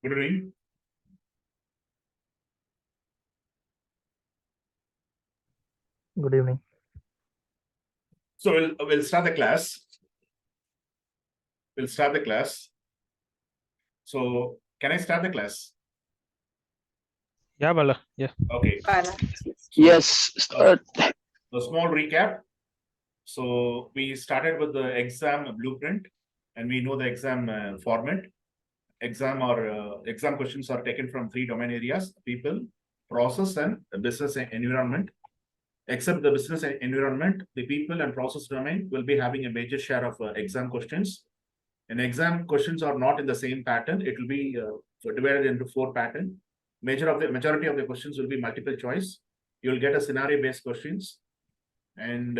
Good evening. Good evening. So we'll start the class. We'll start the class. So can I start the class? Yeah, Bala. Yeah. Okay. Bala. Yes, start. A small recap. So we started with the exam blueprint, and we know the exam format. Exam questions are taken from 3 domain areas: people, process, and business environment. Except the business environment, the people and process domain will be having a major share of exam questions. And exam questions are not in the same pattern. It will be divided into 4 patterns. Majority of the questions will be multiple choice. You'll get a scenario-based questions, and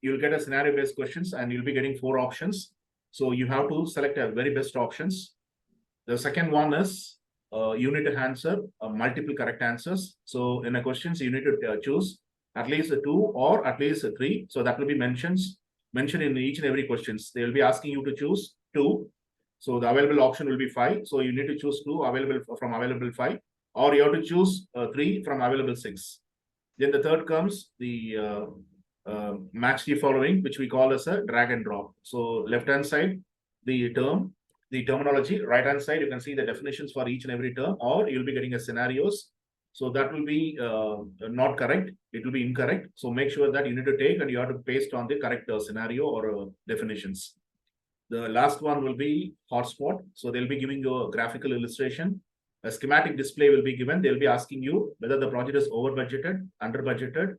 you'll get a scenario-based questions, and you'll be getting 4 options. So you have to select a very best options. The second one is you need to answer multiple correct answers. So in the questions, you need to choose at least 2 or at least 3. So that will be mentioned in each and every questions. They will be asking you to choose 2. So the available option will be 5. So you need to choose 2 available from available 5, or you have to choose 3 from available 6. Then the third comes the match the following, which we call as a drag and drop. So left hand side, the terminology. Right hand side, you can see the definitions for each and every term, or you'll be getting a scenarios. So that will be not correct. It will be incorrect. So make sure that you need to take and you have to paste on the correct scenario or definitions. The last one will be hotspot. So they'll be giving you a graphical illustration. A schematic display will be given. They'll be asking you whether the project is over budgeted, under budgeted,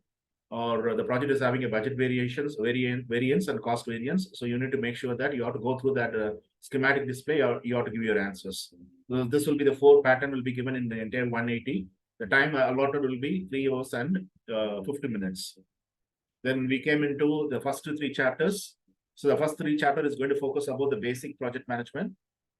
or the project is having a budget variance and cost variance. So you need to make sure that you have to go through that schematic display, or you have to give your answers. So this will be the 4 pattern will be given in the entire 180. The time allotted will be 3 hours and 50 minutes. Then we came into the first 3 chapters. So the first 3 chapters is going to focus about the basic project management,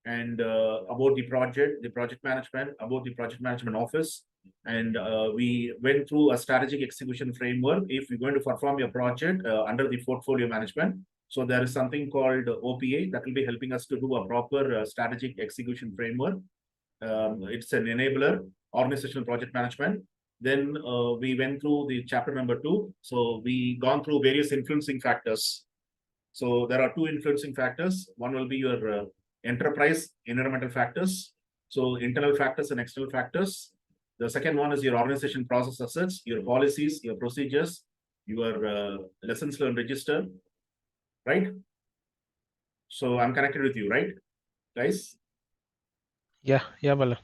and about the project management, about the project management office. And we went through a strategic execution framework if you're going to perform your project under the portfolio management. So there is something called OPA that will be helping us to do a proper strategic execution framework. It's an enabler, organizational project management. Then we went through the chapter number 2. So we gone through various influencing factors. So there are 2 influencing factors. One will be your enterprise environmental factors. So internal factors and external factors. The second one is your organization process assets, your policies, your procedures, your lessons learned register, right? So I'm connected with you, right, guys? Yeah, Bala.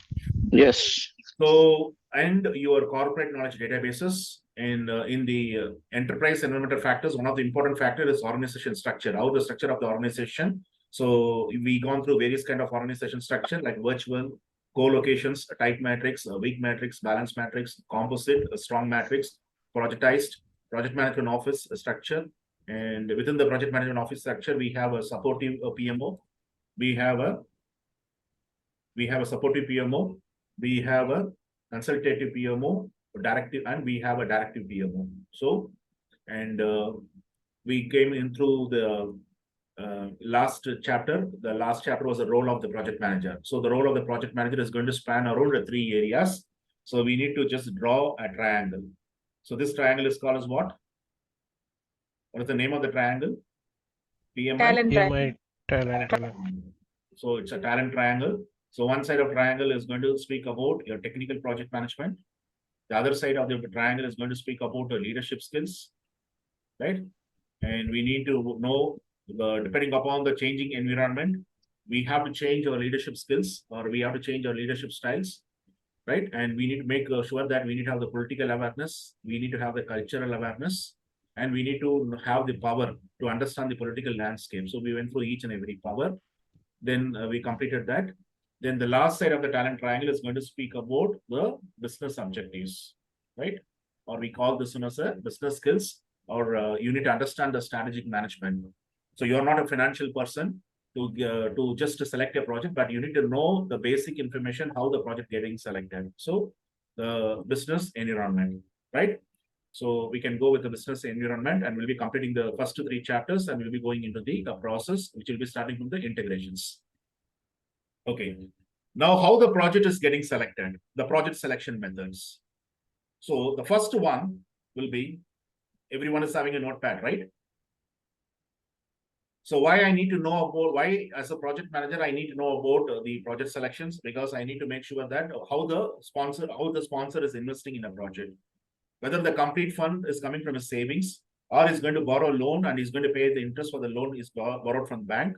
Yes. So, and your corporate knowledge databases. And in the enterprise environmental factors, one of the important factors is organization structure, how the structure of the organization. So we gone through various kind of organization structure like virtual, co-locations, type matrix, weak matrix, balance matrix, composite, strong matrix, projectized, project management office structure. And within the project management office structure, we have a supportive PMO. We have a supportive PMO. We have a consultative PMO, directive, and we have a directive PMO. So, and we came in through the last chapter. The last chapter was the role of the project manager. So the role of the project manager is going to span around the 3 areas. So we need to just draw a triangle. So this triangle is called as what? What is the name of the triangle? PMI? Talent PMI, talent. So it's a talent triangle. So one side of triangle is going to speak about your technical project management. The other side of the triangle is going to speak about the leadership skills, right? And we need to know, depending upon the changing environment, we have to change our leadership skills, or we have to change our leadership styles, right? And we need to make sure that we need to have the political awareness, we need to have the cultural awareness, and we need to have the power to understand the political landscape. So we went through each and every power. Then we completed that. Then the last side of the talent triangle is going to speak about the business objectives, right? Or we call this one as a business skills, or you need to understand the strategic management. So you're not a financial person to just select a project, but you need to know the basic information, how the project getting selected. So the business environment, right? So we can go with the business environment, and we'll be completing the first 3 chapters, and we'll be going into the process, which will be starting from the integrations. Okay. Now, how the project is getting selected, the project selection methods. So the first one will be, everyone is having a notepad, right? So why I need to know about, why as a project manager, I need to know about the project selections, because I need to make sure that how the sponsor is investing in a project. Whether the complete fund is coming from a savings, or is going to borrow a loan and is going to pay the interest for the loan is borrowed from the bank,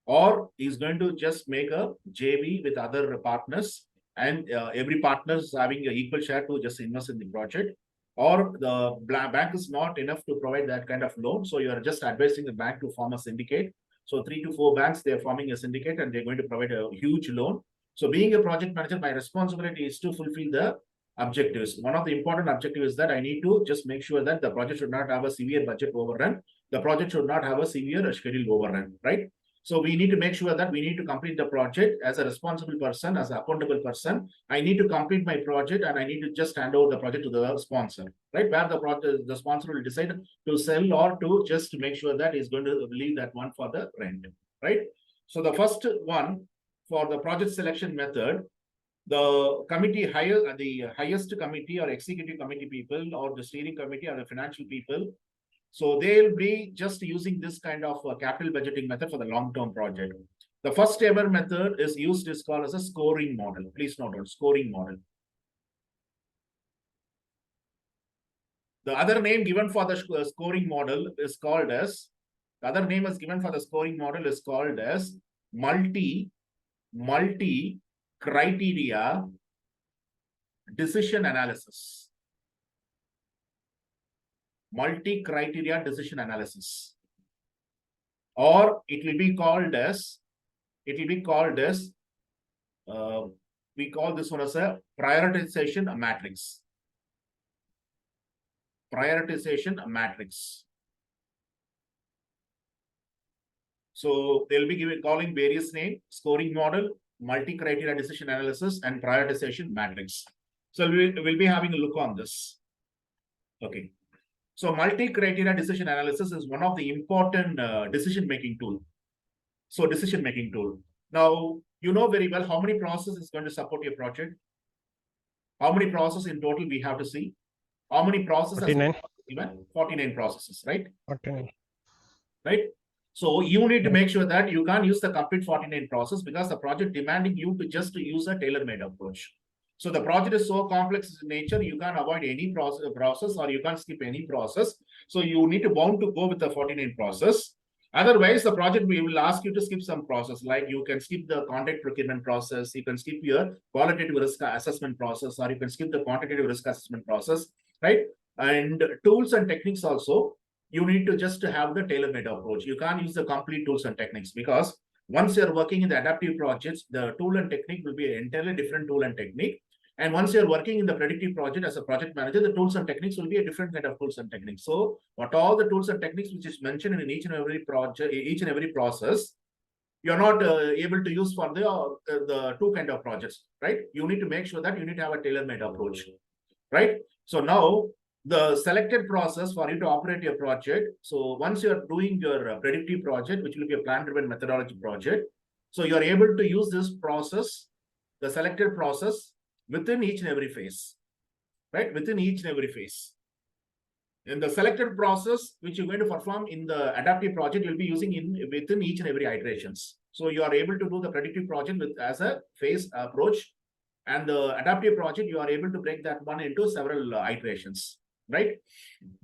or is going to just make a JV with other partners, and every partner is having an equal share to just invest in the project, or the bank is not enough to provide that kind of loan. So you are just advising the bank to form a syndicate. So 3 to 4 banks, they are forming a syndicate and they're going to provide a huge loan. So being a project manager, my responsibility is to fulfill the objectives. One of the important objectives is that I need to just make sure that the project should not have a severe budget overrun. The project should not have a severe schedule overrun, right? So we need to make sure that we need to complete the project as a responsible person, as an accountable person. I need to complete my project and I need to just hand over the project to the sponsor, right? Where the sponsor will decide to sell or to just make sure that he's going to leave that one for the rent, right? So the first one for the project selection method, the committee the highest committee or executive committee people or the steering committee or the financial people. So they'll be just using this kind of capital budgeting method for the long-term project. The first ever method is called as a scoring model. Please note on scoring model. The other name given for the scoring model is called as, the other name is given for the scoring model is called as multi-criteria decision analysis. Multi-criteria decision analysis, or it will be called as, we call this one as a prioritization matrix. Prioritization matrix. So they'll be calling various names: scoring model, multi-criteria decision analysis, and prioritization matrix. So we'll be having a look on this. Okay. So multi-criteria decision analysis is one of the important decision-making tool. So decision-making tool. Now, you know very well how many processes is going to support your project. How many processes in total we have to see? How many processes? 49. Even 49 processes, right? 49. Right? So you need to make sure that you can't use the complete 49 process, because the project demanding you to just use a tailor-made approach. So the project is so complex in nature, you can't avoid any process or you can't skip any process. So you need to bound to go with the 49 process. Otherwise, the project will ask you to skip some process, like you can skip the contract procurement process, you can skip your qualitative risk assessment process, or you can skip the quantitative risk assessment process, right? And tools and techniques also, you need to just have the tailor-made approach. You can't use the complete tools and techniques, because once you're working in the adaptive projects, the tool and technique will be an entirely different tool and technique. And once you're working in the predictive project as a project manager, the tools and techniques will be a different kind of tools and techniques. So what all the tools and techniques which is mentioned in each and every project, each and every process, you're not able to use for the two kind of projects, right? You need to make sure that you need to have a tailor-made approach, right? So now the selected process for you to operate your project. So once you're doing your predictive project, which will be a plan-driven methodology project, so you're able to use this process, the selected process, within each and every phase, right? Within each and every phase. In the selected process, which you're going to perform in the adaptive project, you'll be using within each and every iterations. So you are able to do the predictive project as a phase approach, and the adaptive project, you are able to break that one into several iterations, right?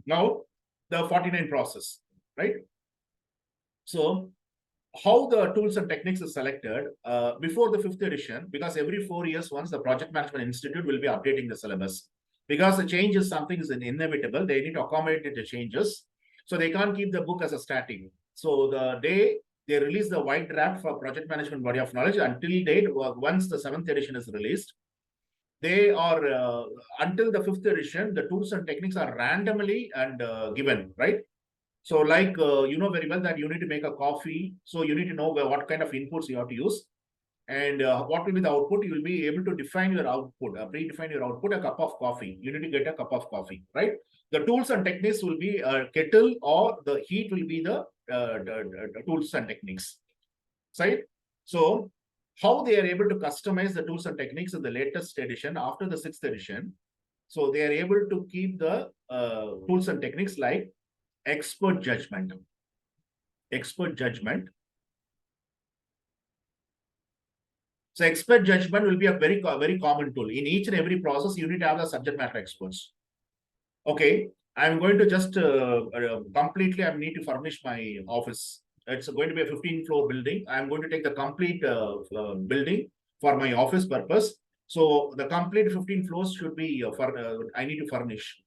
Now, the 49 process, right? So how the tools and techniques is selected before the 5th edition, because every 4 years once the Project Management Institute will be updating the syllabus, because the change is something is inevitable. They need to accommodate the changes, so they can't keep the book as a static. So the day they release the white draft for Project Management Body of Knowledge, until date, once the 7th edition is released, they are until the 5th edition, the tools and techniques are randomly and given, right? So like, you know very well that you need to make a coffee. So you need to know what kind of inputs you have to use, and what will be the output. You will be able to define your output, predefine your output, a cup of coffee. You need to get a cup of coffee, right? The tools and techniques will be a kettle, or the heat will be the tools and techniques, right? So how they are able to customize the tools and techniques in the latest edition after the 6th edition. So they are able to keep the tools and techniques like expert judgment. Expert judgment. So expert judgment will be a very common tool. In each and every process, you need to have the subject matter experts. Okay, I'm going to just completely, I need to furnish my office. It's going to be a 15-floor building. I'm going to take the complete building for my office purpose. So the complete 15 floors should be I need to furnish.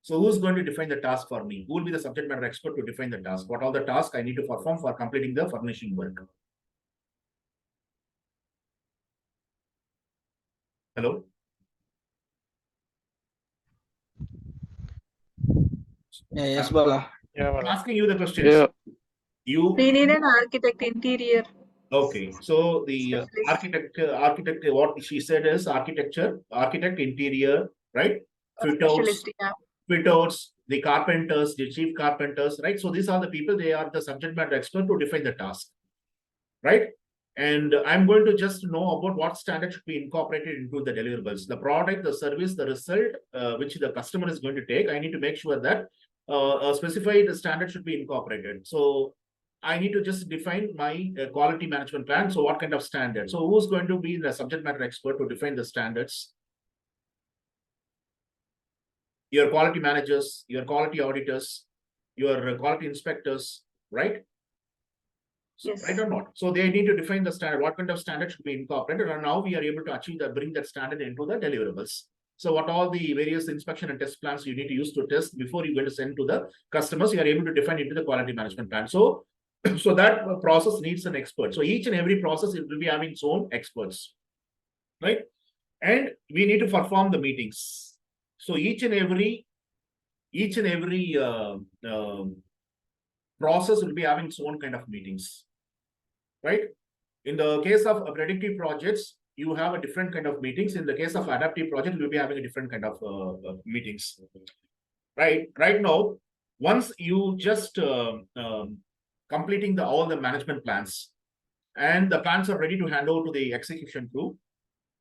So who's going to define the task for me? Who will be the subject matter expert to define the task? What all the tasks I need to perform for completing the furnishing work? Hello? Yes, Bala. Yeah, I'm Bala. asking you the questions. Yeah. You We need an architect interior. okay? So the Specialist. architect. What she said is architect, interior, right? Fit outs, Specialist, yeah. fit outs, the carpenters, the chief carpenters, right? So these are the people. They are the subject matter expert to define the task, right? And I'm going to just know about what standard should be incorporated into the deliverables, the product, the service, the result, which the customer is going to take. I need to make sure that a specified standard should be incorporated. So I need to just define my quality management plan. So what kind of standard? So who's going to be the subject matter expert to define the standards? Your quality managers, your quality auditors, your quality inspectors, right? Yes. Right or not? So they need to define the standard, what kind of standard should be incorporated, and now we are able to achieve that, bring that standard into the deliverables. So what all the various inspection and test plans you need to use to test before you going to send to the customers, you are able to define into the quality management plan. So, so that process needs an expert. So each and every process, it will be having its own experts, right? And we need to perform the meetings. So each and every process will be having its own kind of meetings, right? In the case of predictive projects, you have a different kind of meetings. In the case of adaptive project, you'll be having a different kind of meetings, right? Right now, once you just completing all the management plans, and the plans are ready to hand over to the execution crew,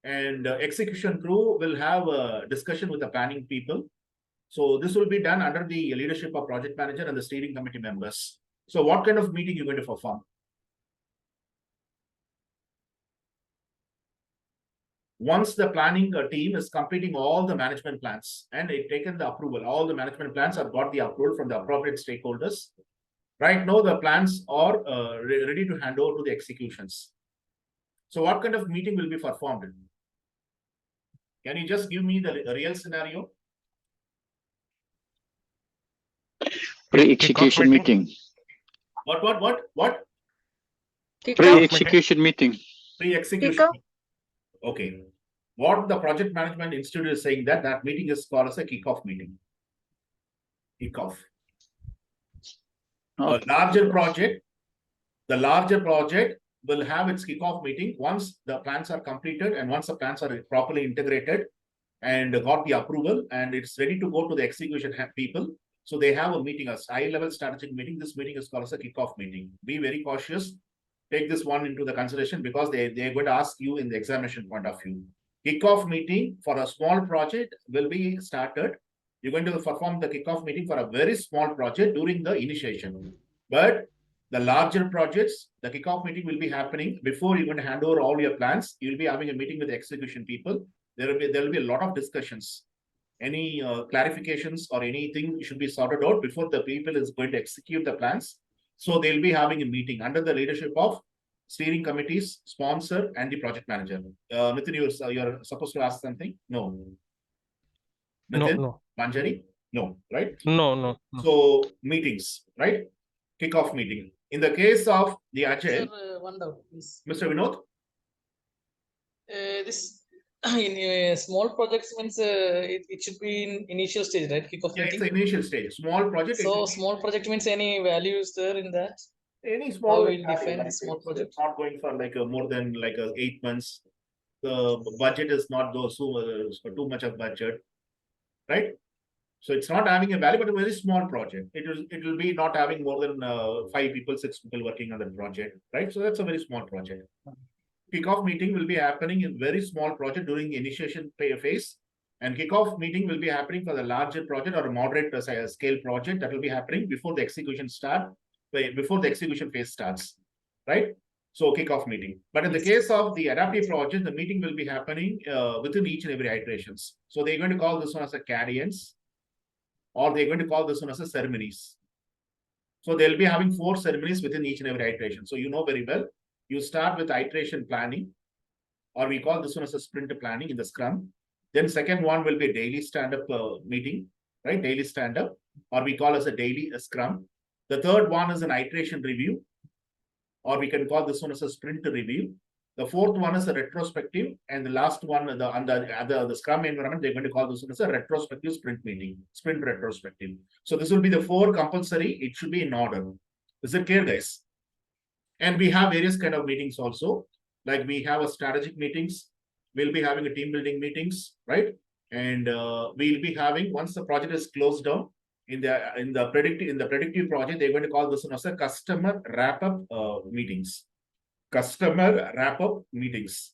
and execution crew will have a discussion with the planning people. So this will be done under the leadership of project manager and the steering committee members. So what kind of meeting you're going to perform? Once the planning team is completing all the management plans and they've taken the approval, all the management plans have got the approval from the appropriate stakeholders. Right now, the plans are ready to hand over to the executions. So what kind of meeting will be performed? Can you just give me the real scenario? Pre-execution meeting. What? Kickoff. Pre-execution meeting. Pre-execution. Kickoff. Okay. What the project management institute is saying that meeting is called as a kickoff meeting. Kickoff. Okay. The larger project will have its kickoff meeting once the plans are completed and once the plans are properly integrated and got the approval and it's ready to go to the execution people. So they have a meeting, a high-level strategic meeting. This meeting is called as a kickoff meeting. Be very cautious. Take this one into the consideration because they're going to ask you in the examination point of view. Kickoff meeting for a small project will be started. You're going to perform the kickoff meeting for a very small project during the initiation. But the larger projects, the kickoff meeting will be happening before you're going to hand over all your plans. You'll be having a meeting with the execution people. There will be a lot of discussions. Any clarifications or anything should be sorted out before the people is going to execute the plans. So they'll be having a meeting under the leadership of steering committees, sponsor, and the project manager. Nitin, you're supposed to ask something? No. Nitin? No. Manjari? No, right? No. So meetings, right? Kickoff meeting. In the case of the Agile, Sir, one doubt, please. Mr. Vinod? This in small projects means it should be in initial stage, right? Kickoff Yeah, it's meeting. the initial stage. Small project. So small project means any values there in that? Any small. How will define the small project? It's not going for like more than like 8 months. The budget is not too much of budget, right? So it's not having a value, but a very small project. It will be not having more than 5 people, 6 people working on the project, right? So that's a very small project. Kickoff meeting will be happening in very small project during the initiation phase. And kickoff meeting will be happening for the larger project or a moderate scale project that will be happening before the execution phase starts, right? So kickoff meeting. But in the case of the adaptive project, the meeting will be happening within each and every iterations. So they're going to call this one as a cadence, or they're going to call this one as a ceremonies. So they'll be having 4 ceremonies within each and every iteration. So you know very well, you start with iteration planning, or we call this one as a sprint planning in the Scrum. Then second one will be daily stand-up meeting, right? Daily stand-up, or we call as a daily Scrum. The third one is an iteration review, or we can call this one as a sprint review. The fourth one is a retrospective, and the last one, the Scrum environment, they're going to call this one as a retrospective sprint meeting, sprint retrospective. So this will be the 4 compulsory. It should be in order. Is it clear, guys? And we have various kind of meetings also. Like we have a strategic meetings. We'll be having a team building meetings, right? And we'll be having, once the project is closed down, in the predictive project, they're going to call this one as a customer wrap-up meetings. Customer wrap-up meetings.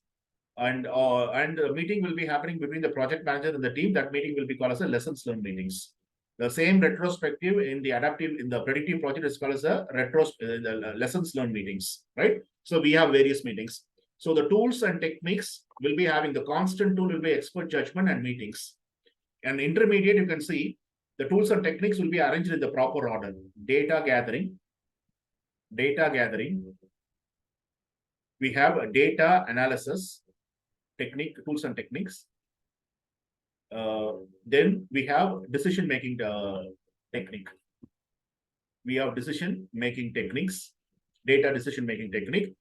And a meeting will be happening between the project manager and the team. That meeting will be called as a lessons learned meetings. The same retrospective in the predictive project is called as a lessons learned meetings, right? So we have various meetings. So the tools and techniques will be having, the constant tool will be expert judgment and meetings. And intermediate, you can see the tools and techniques will be arranged in the proper order. Data gathering. We have a data analysis technique, tools and techniques. Then we have decision-making technique. We have decision-making techniques, data decision-making technique,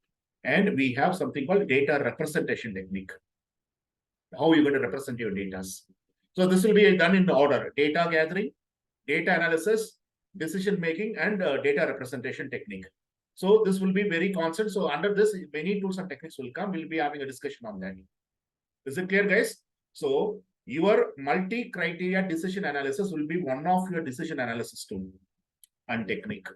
and we have something called data representation technique. How are you going to represent your data? So this will be done in the order: data gathering, data analysis, decision-making, and data representation technique. So this will be very constant. So under this, many tools and techniques will come. We'll be having a discussion on that. Is it clear, guys? So your multi-criteria decision analysis will be one of your decision analysis tool and technique.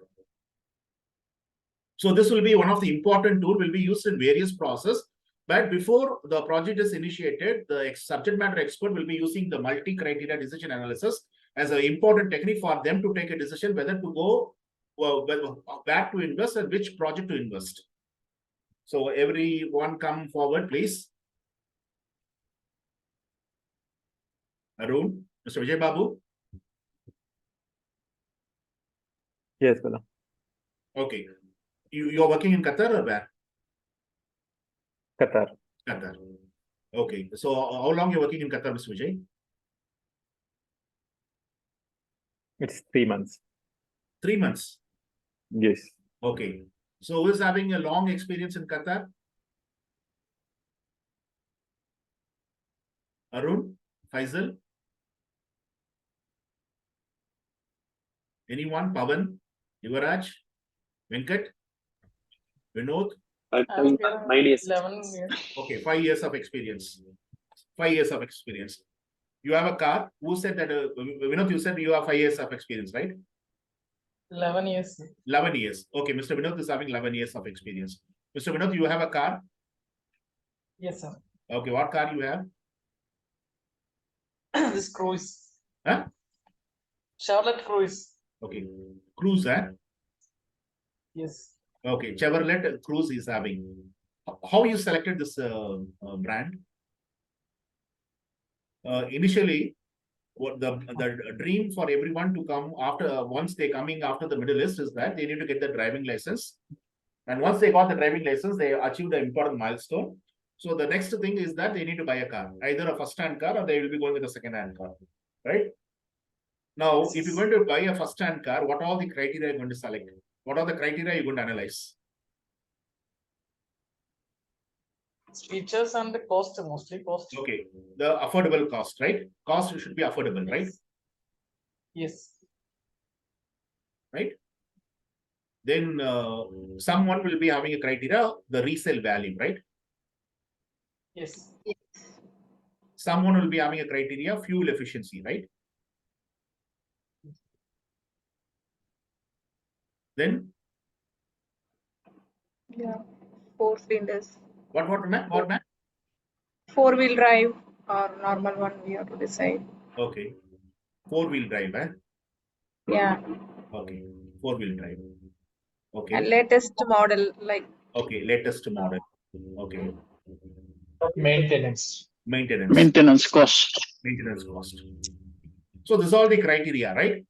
So this will be one of the important tool, will be used in various process. But before the project is initiated, the subject matter expert will be using the multi-criteria decision analysis as an important technique for them to take a decision whether to go back to invest and which project to invest. So everyone come forward, please. Arun, Mr. Vijay Babu. Yes, Bala. Okay. You're working in Qatar or where? Qatar. Qatar. Okay. So how long you're working in Qatar, Mr. Vijay? It's 3 months. 3 months. Yes. Okay. So who is having a long experience in Qatar? Arun, Faisal? Anyone? Pavan, Yuvaraj, Venkat, Vinod? 9 years. 11 years. Okay, 5 years of experience. 5 years of experience. You have a car. Who said that? Vinod, you said you have 5 years of experience, right? 11 years. 11 years. Okay, Mr. Vinod is having 11 years of experience. Mr. Vinod, you have a car? Yes, sir. Okay, what car you have? This cruise. Huh? Charlotte Cruise. Okay, Cruise, eh? Yes. Okay, Chevrolet Cruise is having. How you selected this brand? Initially, what the dream for everyone to come after, once they coming after the Middle East, is that they need to get the driving license. And once they got the driving license, they achieved an important milestone. So the next thing is that they need to buy a car, either a first-hand car or they will be going with a second-hand car, right? Now, if you're going to buy a first-hand car, what all the criteria you're going to select? What are the criteria you're going to analyze? Features and the cost, mostly cost. Okay, the affordable cost, right? Cost should be affordable, right? Yes. Right? Then someone will be having a criteria, the resale value, right? Yes. Someone will be having a criteria, fuel efficiency, right? Then Yeah. 4 cylinders. What, ma'am? What, ma'am? 4-wheel drive or normal one we have to decide. Okay. 4-wheel drive, eh? Yeah. Okay. 4-wheel drive. Okay. And latest model like Okay. Latest model. Okay. Maintenance. Maintenance. Maintenance cost. Maintenance cost. So this is all the criteria, right?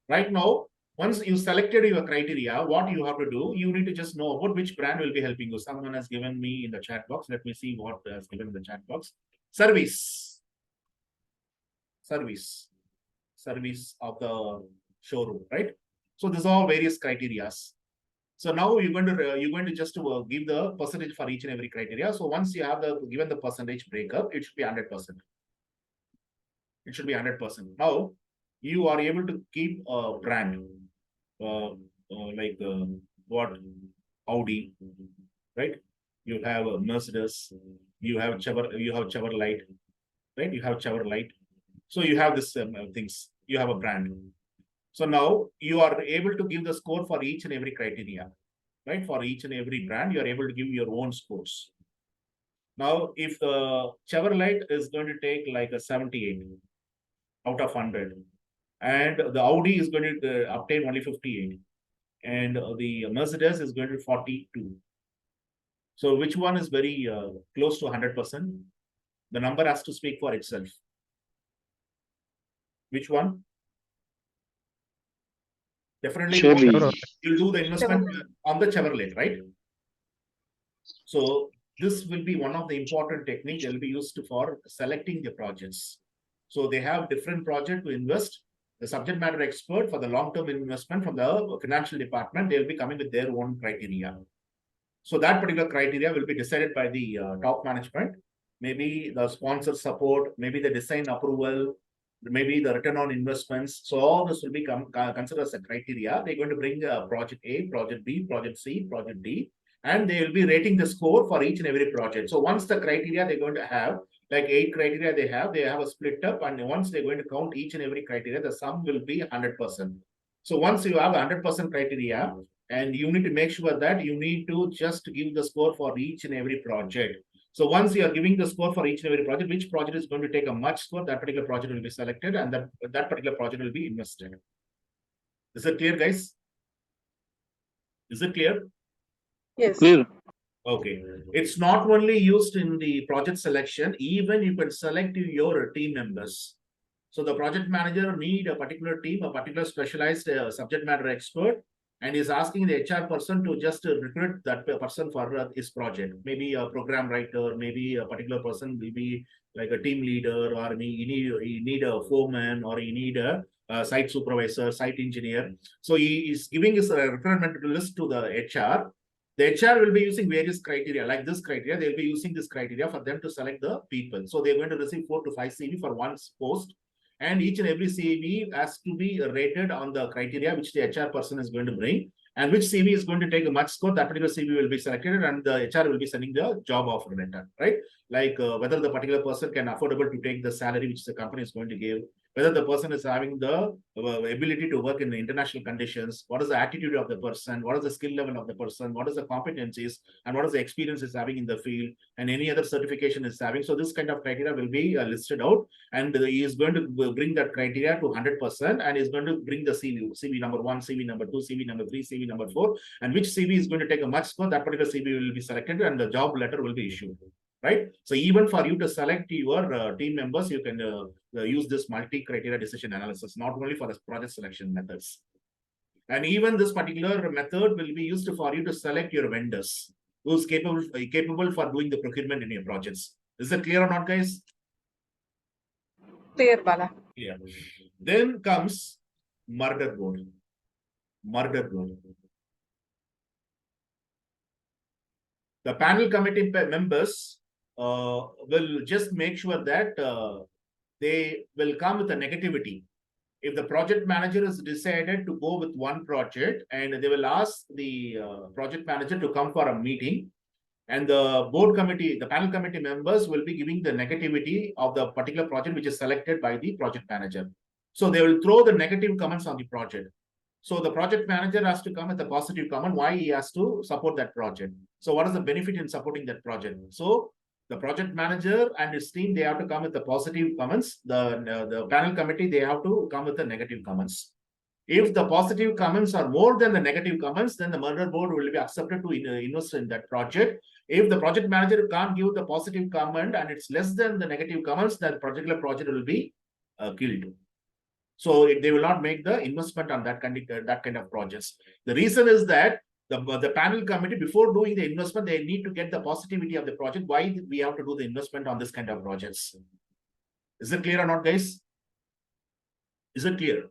Right now, once you selected your criteria, what you have to do, you need to just know about which brand will be helping you. Someone has given me in the chat box. Let me see what has given in the chat box. Service. Service. Service of the showroom, right? So these are all various criterias. So now you're going to just give the percentage for each and every criteria. So once you have given the percentage breakup, it should be 100%. It should be 100%. Now you are able to keep a brand like what Audi, right? You have Mercedes, you have Chevrolet, right? You have Chevrolet. So you have this things. You have a brand. So now you are able to give the score for each and every criteria, right? For each and every brand, you are able to give your own scores. Now, if the Chevrolet is going to take like a 78 out of 100, and the Audi is going to obtain only 58, and the Mercedes is going to 42. So which one is very close to 100%? The number has to speak for itself. Which one? Definitely Chevy. you'll do the investment on the Chevrolet, right? So this will be one of the important techniques that will be used for selecting the projects. So they have different projects to invest. The subject matter expert for the long-term investment from the financial department, they'll be coming with their own criteria. So that particular criteria will be decided by the top management, maybe the sponsor support, maybe the design approval, maybe the return on investments. So all this will be considered as a criteria. They're going to bring project A, project B, project C, project D, and they will be rating the score for each and every project. So once the criteria they're going to have, like 8 criteria they have a split up, and once they're going to count each and every criteria, the sum will be 100%. So once you have 100% criteria, and you need to make sure that you need to just give the score for each and every project. So once you are giving the score for each and every project, which project is going to take a much score, that particular project will be selected, and that particular project will be invested. Is it clear, guys? Is it clear? yes. Clear. Okay. It's not only used in the project selection, even you can select your team members. So the project manager need a particular team, a particular specialized subject matter expert, and is asking the HR person to just recruit that person for his project. Maybe a program writer, maybe a particular person will be like a team leader, or you need a foreman, or you need a site supervisor, site engineer. So he is giving his requirement list to the HR. The HR will be using various criteria, like this criteria. They'll be using this criteria for them to select the people. So they're going to receive 4 to 5 CV for one post. And each and every CV has to be rated on the criteria which the HR person is going to bring. And which CV is going to take a much score, that particular CV will be selected, and the HR will be sending the job offer letter, right? Like whether the particular person can affordable to take the salary which the company is going to give, whether the person is having the ability to work in the international conditions, what is the attitude of the person, what is the skill level of the person, what is the competencies, and what is the experience is having in the field, and any other certification is having. So this kind of criteria will be listed out, and he is going to bring that criteria to 100%, and is going to bring the CV number 1, CV number 2, CV number 3, CV number 4, and which CV is going to take a much score, that particular CV will be selected, and the job letter will be issued. Right? So even for you to select your team members, you can use this multi-criteria decision analysis, not only for the project selection methods. And even this particular method will be used for you to select your vendors who's capable for doing the procurement in your projects. Is it clear or not, guys? Clear, Bala. Yeah. Then comes murder board. Murder board. The panel committee members will just make sure that they will come with a negativity. If the project manager has decided to go with one project, and they will ask the project manager to come for a meeting, and the board committee, the panel committee members will be giving the negativity of the particular project which is selected by the project manager. So they will throw the negative comments on the project. So the project manager has to come with a positive comment why he has to support that project. So what is the benefit in supporting that project? So the project manager and his team, they have to come with the positive comments. The panel committee, they have to come with the negative comments. If the positive comments are more than the negative comments, then the murder board will be accepted to invest in that project. If the project manager can't give the positive comment and it's less than the negative comments, that particular project will be killed. So they will not make the investment on that kind of projects. The reason is that the panel committee, before doing the investment, they need to get the positivity of the project. Why we have to do the investment on this kind of projects? Is it clear or not, guys? Is it clear?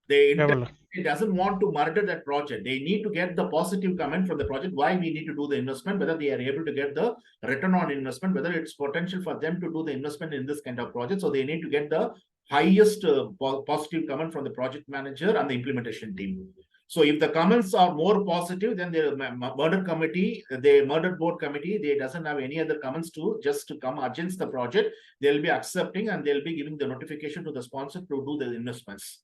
Yeah, Bala. It doesn't want to murder that project. They need to get the positive comment from the project, why we need to do the investment, whether they are able to get the return on investment, whether it's potential for them to do the investment in this kind of project. So they need to get the highest positive comment from the project manager and the implementation team. So if the comments are more positive, then the murder board committee, they doesn't have any other comments to just to come against the project. They'll be accepting and they'll be giving the notification to the sponsor to do the investments.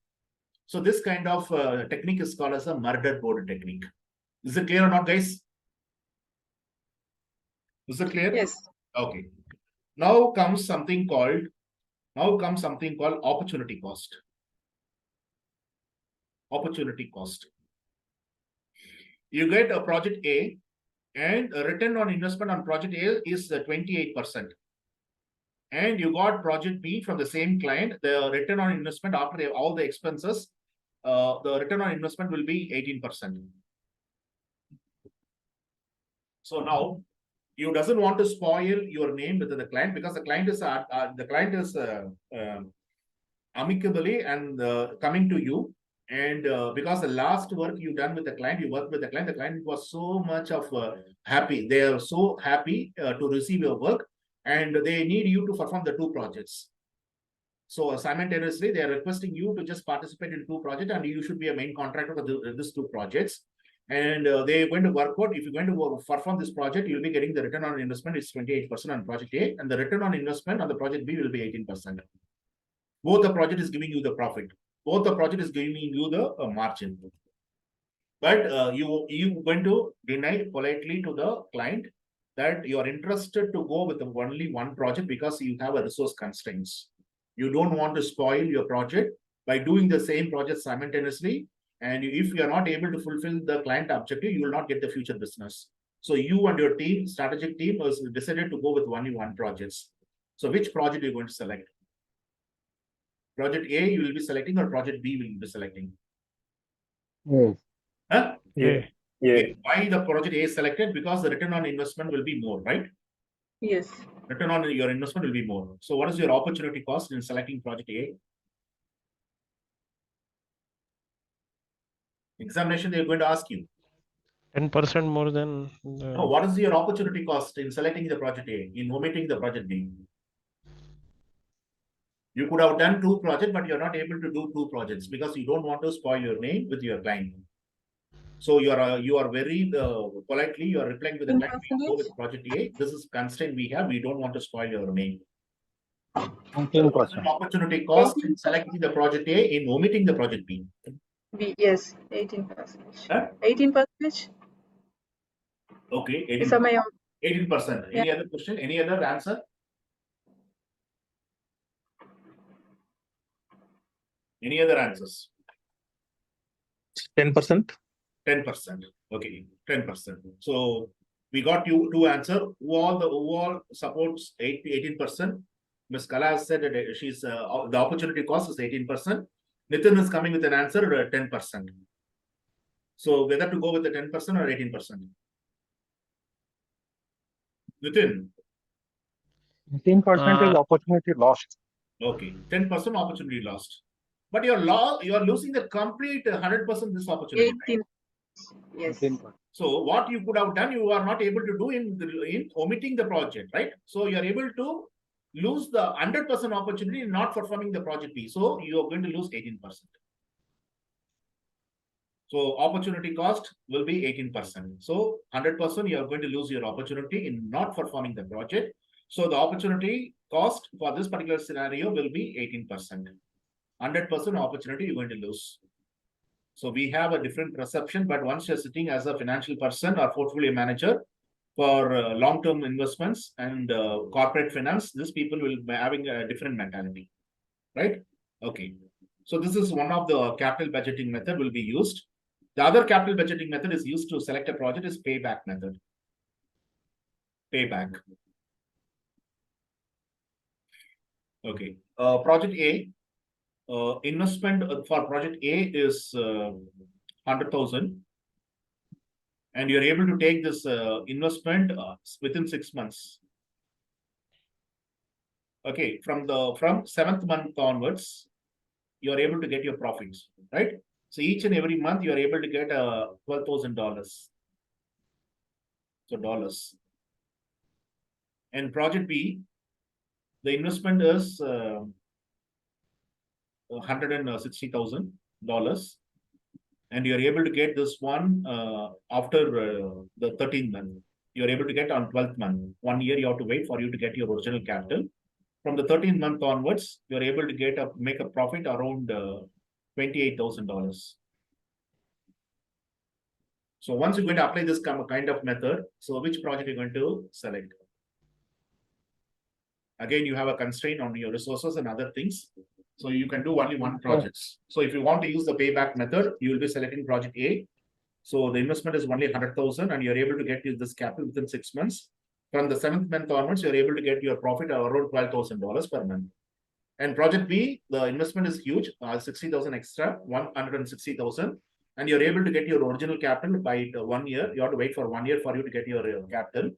So this kind of technique is called as a murder board technique. Is it clear or not, guys? Is it clear? Yes. Okay. Now comes something called opportunity cost. Opportunity cost. You get a project A and a return on investment on project A is 28%. And you got project B from the same client, the return on investment after all the expenses, the return on investment will be 18%. So now you doesn't want to spoil your name with the client because the client is amicably and coming to you, and because the last work you done with the client, you worked with the client was so much of happy. They are so happy to receive your work, and they need you to perform the 2 projects. So simultaneously, they are requesting you to just participate in 2 projects, and you should be a main contractor for these 2 projects. And they're going to work out. If you're going to perform this project, you'll be getting the return on investment is 28% on project A, and the return on investment on the project B will be 18%. Both the project is giving you the profit. Both the project is giving you the margin. But you going to deny politely to the client that you are interested to go with only 1 project because you have a resource constraints. You don't want to spoil your project by doing the same project simultaneously. And if you are not able to fulfill the client objective, you will not get the future business. So you and your team, strategic team, has decided to go with only 1 projects. So which project are you going to select? Project A you will be selecting, or project B will you be selecting? Huh? Yeah. Yeah. Why the project A is selected? Because the return on investment will be more, right? Yes. Return on your investment will be more. So what is your opportunity cost in selecting project A? Examination, they are going to ask you. 10% more than No, what is your opportunity cost in selecting the project A, in omitting the project B? You could have done 2 projects, but you're not able to do 2 projects because you don't want to spoil your name with your client. So you are very politely, you are replying with the client, we go with project A. This is constraint we have. We don't want to spoil your name. 18%. Opportunity cost in selecting the project A, in omitting the project B. B, yes, 18%. Huh? 18%. Okay, Is my 18%. Any other question? Any other answer? Any other answers? 10%. 10%. Okay, 10%. So we got you 2 answer. Who all supports 18%. Ms. Kala said that she's the opportunity cost is 18%. Nitin is coming with an answer 10%. So whether to go with the 10% or 18%? Nitin. 18% is opportunity lost. Okay, 10% opportunity lost. But you are losing the complete 100% this opportunity. 18. Yes. 18%. So what you could have done, you are not able to do in omitting the project, right? So you are able to lose the 100% opportunity in not performing the project B. So you are going to lose 18%. So opportunity cost will be 18%. So 100% you are going to lose your opportunity in not performing the project. So the opportunity cost for this particular scenario will be 18%. 100% opportunity you're going to lose. So we have a different perception, but once you're sitting as a financial person or portfolio manager for long-term investments and corporate finance, these people will be having a different mentality, right? Okay. So this is one of the capital budgeting method will be used. The other capital budgeting method is used to select a project is payback method. Payback. Okay. Project A. Investment for project A is 100,000, and you're able to take this investment within 6 months. Okay, from 7th month onwards, you are able to get your profits, right? So each and every month you are able to get $12,000. So dollars. And project B, the investment is $160,000, and you are able to get this one after the 13th month. You are able to get on 12th month. 1 year you have to wait for you to get your original capital. From the 13th month onwards, you are able to make a profit around $28,000. So once you're going to apply this kind of method, so which project you're going to select? Again, you have a constraint on your resources and other things. So you can do only one project. So if you want to use the payback method, you will be selecting project A. So the investment is only 100,000 and you're able to get this capital within 6 months. From the 7th month onwards, you're able to get your profit around $12,000 per month. And project B, the investment is huge, 60,000 extra, 160,000. And you're able to get your original capital by 1 year. You have to wait for 1 year for you to get your capital.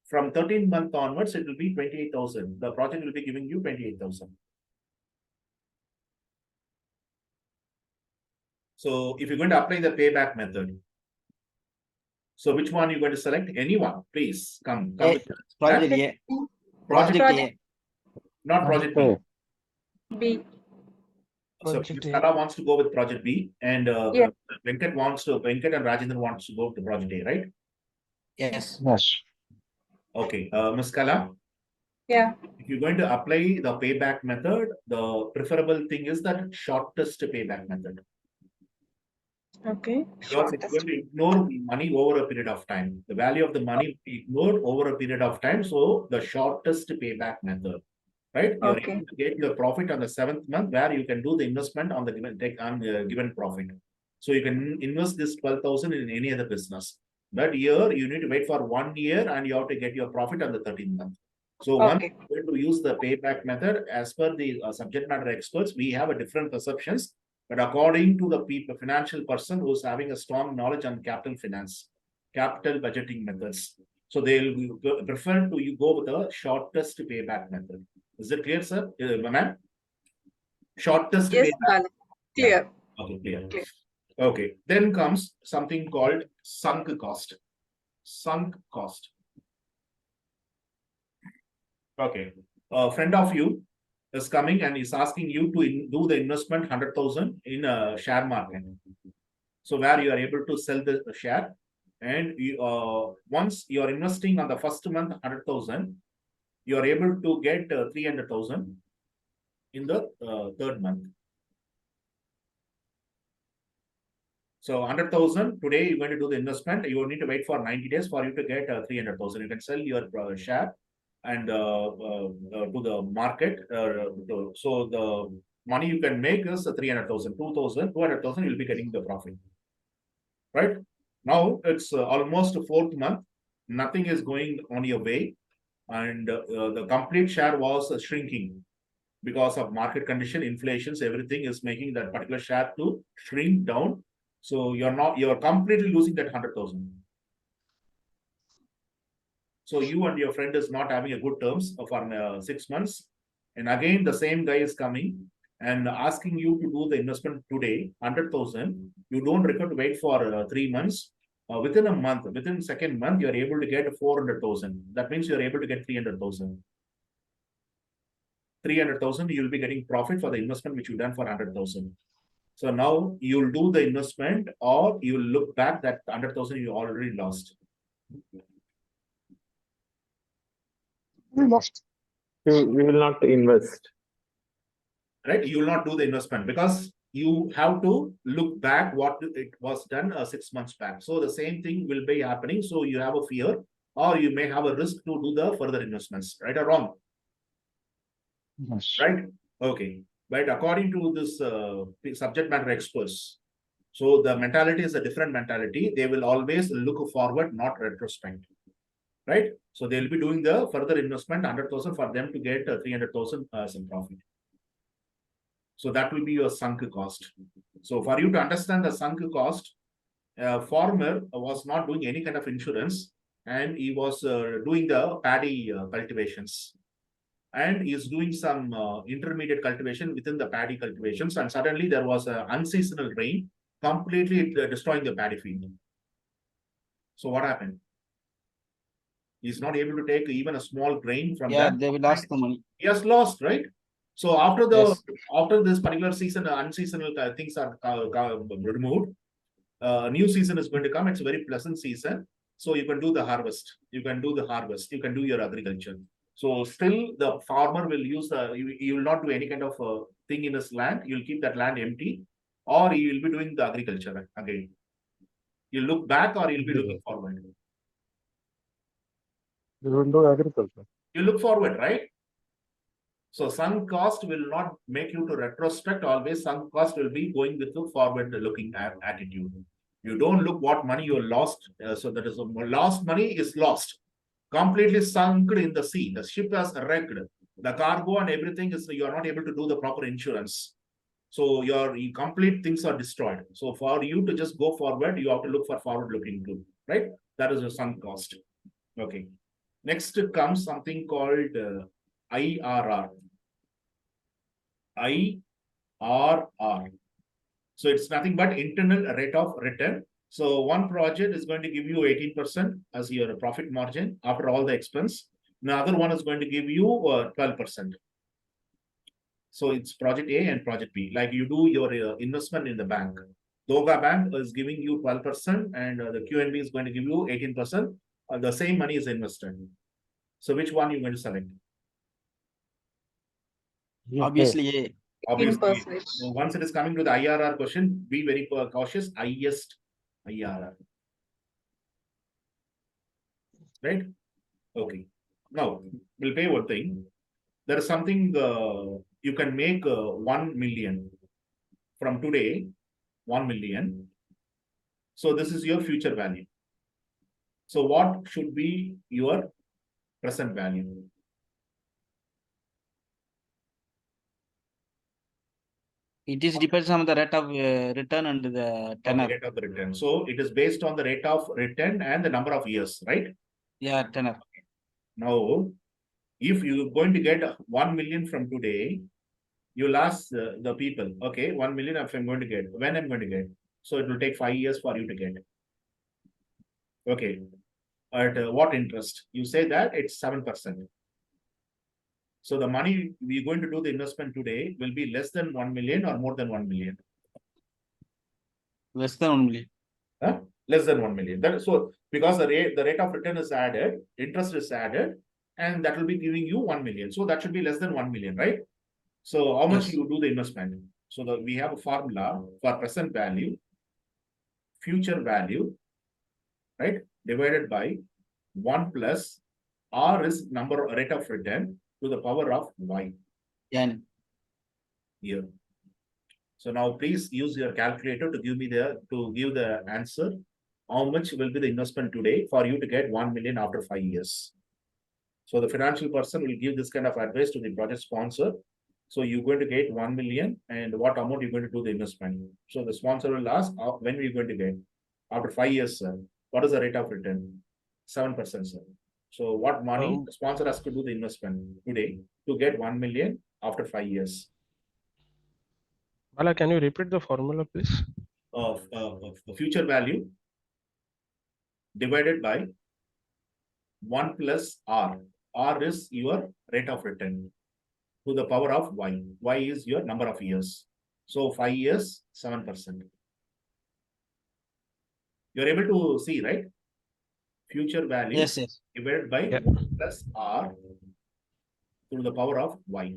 From 13th month onwards, it will be 28,000. The project will be giving you 28,000. So if you're going to apply the payback method, so which one you're going to select? Anyone, please come. Project A. Project Project A. Not project B. B. So Project A. Kala wants to go with project B, and Yeah. Venkat and Rajendra wants to go to project A, right? Yes. Yes. Okay, Ms. Kala, Yeah. if you're going to apply the payback method, the preferable thing is that shortest payback method. Okay. Because it's going to ignore money over a period of time. The value of the money will be ignored over a period of time. So the shortest payback method, right? You're Okay. able to get your profit on the 7th month where you can do the investment on the given profit. So you can invest this 12,000 in any other business. But here you need to wait for 1 year and you have to get your profit on the 13th month. So once Okay. you're going to use the payback method, as per the subject matter experts, we have a different perceptions. But according to the financial person who's having a strong knowledge on capital finance, capital budgeting methods, so they'll prefer to you go with the shortest payback method. Is it clear, sir? Ma'am? Shortest Yes, payback. Bala. Clear. Okay, clear. Clear. Okay, then comes something called sunk cost. Sunk cost. Okay, a friend of you is coming and is asking you to do the investment 100,000 in a share market. So where you are able to sell the share, and you, once you are investing on the first month 100,000, you are able to get 300,000 in the 3rd month. So 100,000 today you're going to do the investment. You will need to wait for 90 days for you to get 300,000. You can sell your share and to the market. So the money you can make is 300,000, 200,000 you'll be getting the profit. Right now it's almost 4th month. Nothing is going on your way, and the complete share was shrinking because of market condition, inflations, everything is making that particular share to shrink down. So you're completely losing that 100,000. So you and your friend is not having a good terms for 6 months. And again, the same guy is coming and asking you to do the investment today, 100,000. You don't require to wait for 3 months. Within a month, within 2nd month, you're able to get 400,000. That means you're able to get 300,000. 300,000, you'll be getting profit for the investment which you done for 100,000. So now you'll do the investment, or you'll look back that 100,000 you already lost. We lost. You will not invest. Right? You will not do the investment because you have to look back what it was done 6 months back. So the same thing will be happening. So you have a fear, or you may have a risk to do the further investments, right or wrong? Yes. Right? Okay. But according to this subject matter experts, so the mentality is a different mentality. They will always look forward, not retrospect. Right? So they'll be doing the further investment 100,000 for them to get 300,000 some profit. So that will be your sunk cost. So for you to understand the sunk cost, farmer was not doing any kind of insurance, and he was doing the paddy cultivations, and he is doing some intermediate cultivation within the paddy cultivations, and suddenly there was an unseasonal rain, completely destroying the paddy field. So what happened? He's not able to take even a small grain from Yeah, that. they will lost the money. He has lost, right? So after Yes. after this particular season, unseasonal things are removed. New season is going to come. It's a very pleasant season. So you can do the harvest. You can do the harvest. You can do your agriculture. So still the farmer will use you will not do any kind of thing in his land. You'll keep that land empty, or you will be doing the agriculture again. You look back, or you'll be looking forward. We will do agriculture. You look forward, right? So sunk cost will not make you to retrospect. Always sunk cost will be going with the forward looking attitude. You don't look what money you lost. So that is lost money is lost. Completely sunk in the sea. The ship has wrecked. The cargo and everything is, you are not able to do the proper insurance. So your complete things are destroyed. So for you to just go forward, you have to look for forward looking too, right? That is a sunk cost. Okay. Next comes something called IRR. IRR. So it's nothing but internal rate of return. So one project is going to give you 18% as your profit margin after all the expense. Another one is going to give you 12%. So it's project A and project B. Like you do your investment in the bank. Doga Bank is giving you 12% and the QNB is going to give you 18%. The same money is invested. So which one are you going to select? Obviously, A. Obviously, 15%. so once it is coming to the IRR question, be very cautious. Highest IRR. Right? Okay. Now, we'll pay one thing. There is something you can make 1 million from today, 1 million. So this is your future value. So what should be your present value? It is depends on the rate of return and the tenor. Rate of the return. So it is based on the rate of return and the number of years, right? Yeah, tenor. Now, if you're going to get 1 million from today, you'll ask the people, okay, 1 million if I'm going to get, when I'm going to get. So it will take 5 years for you to get. Okay. At what interest? You say that it's 7%. So the money we're going to do the investment today will be less than 1 million or more than 1 million. Less than 1 million. Huh? Less than 1 million. That is so because the rate of return is added, interest is added, and that will be giving you 1 million. So that should be less than 1 million, right? So how much Yes. you do the investment? So that we have a formula for present value, future value, right? Divided by 1 plus R is number rate of return to the power of Y Yeah. here. So now please use your calculator to give me the answer. How much will be the investment today for you to get 1 million after 5 years? So the financial person will give this kind of advice to the project sponsor. So you're going to get 1 million and what amount you're going to do the investment. So the sponsor will ask, when are you going to get? After 5 years, sir. What is the rate of return? 7%, sir. So what money the sponsor has to do the investment today to get 1 million after 5 years? Bala, can you repeat the formula, please? Of the future value divided by 1 plus R. R is your rate of return to the power of Y. Y is your number of years. So 5 years, 7%. You're able to see, right? Future value Yes, yes. divided by Yeah. 1 plus R to the power of Y.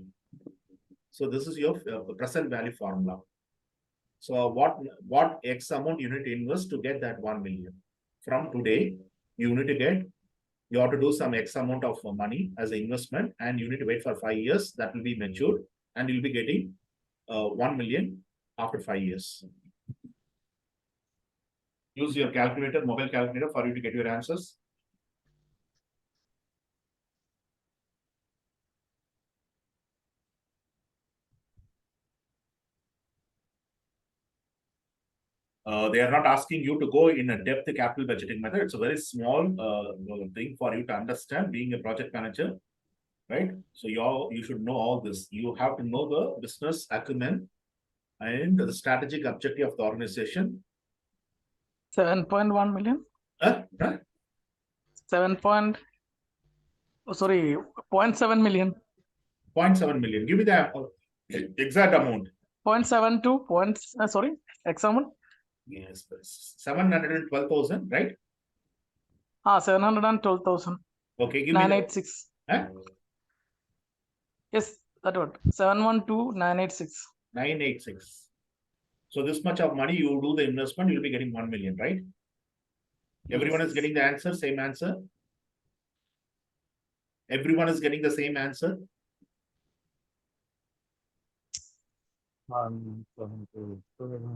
So this is your present value formula. So what X amount you need to invest to get that 1 million? From today, you need to you have to do some X amount of money as an investment, and you need to wait for 5 years. That will be matured, and you'll be getting 1 million after 5 years. Use your calculator, mobile calculator, for you to get your answers. They are not asking you to go in a depth capital budgeting method. It's a very small thing for you to understand being a project manager, right? So you should know all this. You have to know the business acumen and the strategic objective of the organization. 7.1 million. Huh? 0.7 million. 0.7 million. Give me the exact amount. 0.72 sorry, X amount. Yes, 712,000, right? 712,000. Okay, give me 986. Huh? Yes, that what. 712,986. 986. So this much of money you do the investment, you'll be getting 1 million, right? Everyone is getting the answer, same answer. Everyone is getting the same answer.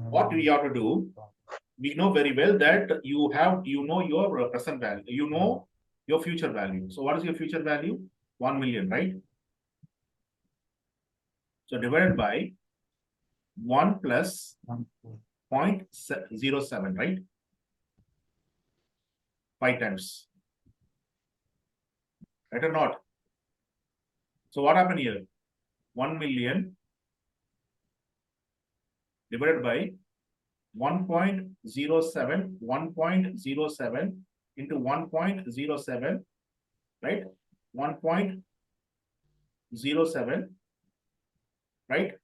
What we have to do, we know very well that you know your present value, you know your future value. So what is your future value? 1 million, right? So divided by 1 plus 0.07, right? 5 times. Right or not? So what happened here? 1 million divided by 1.07, 1.07 into 1.07, right? 1.07, right?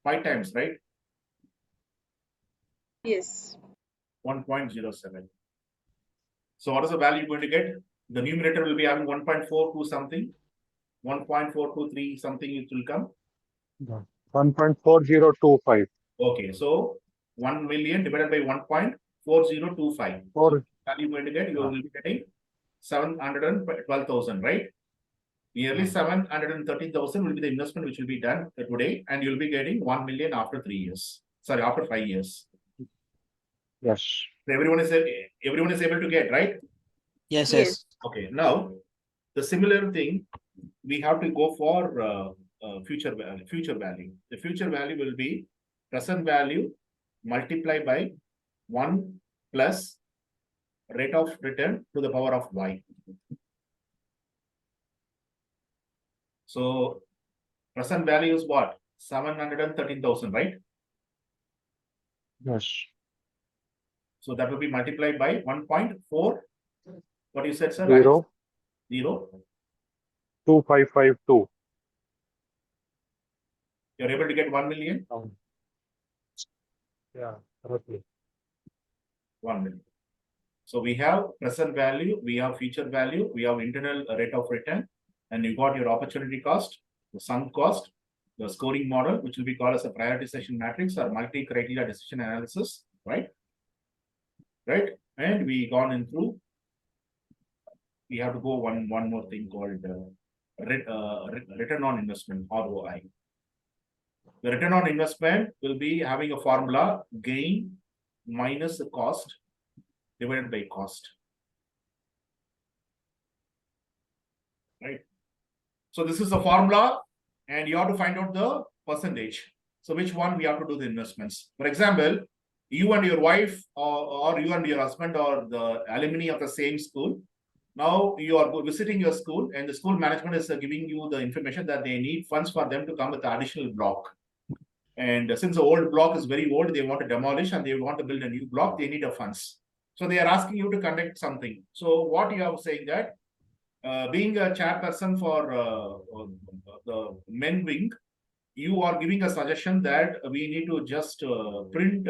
5 times, right? Yes. 1.07. So what is the value you're going to get? The numerator will be having 1.42 something, 1.423 something it will come. 1.4025. Okay, so 1 million divided by 1.4025. Four. Value going to get, you will be getting 712,000, right? Nearly 713,000 will be the investment which will be done today, and you'll be getting 1 million after 3 years. Sorry, after 5 years. Yes. So everyone is able to get, right? Yes, Yes. yes. Okay, now the similar thing, we have to go for future value. The future value will be present value multiplied by 1 plus rate of return to the power of y. So present value is what? 713,000, right? Yes. So that will be multiplied by 1.4. What you said, sir? 0. 0. 2552. You're able to get 1 million? Yeah, roughly. 1 million. So we have present value, we have future value, we have internal rate of return, and you got your opportunity cost, the sunk cost, the scoring model, which will be called as a prioritization matrix or multi-criteria decision analysis, right? Right? And we gone in through. We have to go one more thing called return on investment, ROI. The return on investment will be having a formula: gain minus the cost divided by cost. Right? So this is the formula, and you have to find out the percentage. So which one we have to do the investments. For example, you and your wife or you and your husband are the alumni of the same school. Now you are visiting your school, and the school management is giving you the information that they need funds for them to come with the additional block. And since the old block is very old, they want to demolish and they want to build a new block, they need a funds. So they are asking you to conduct something. So what you are saying that being a chairperson for the men wing, you are giving a suggestion that we need to just print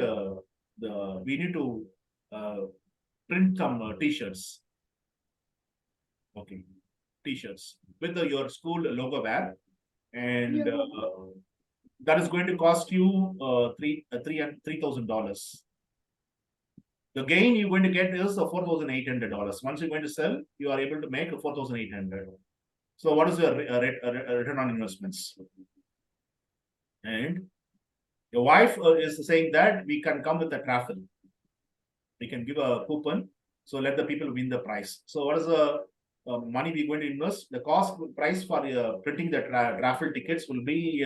some t-shirts. Okay, t-shirts with your school logo wear, and that is going to cost you $3,000. The gain you're going to get is $4,800. Once you're going to sell, you are able to make $4,800. So what is your return on investments? And your wife is saying that we can come with a raffle. We can give a coupon. So let the people win the prize. So what is the money we're going to invest? The cost price for printing the raffle tickets will be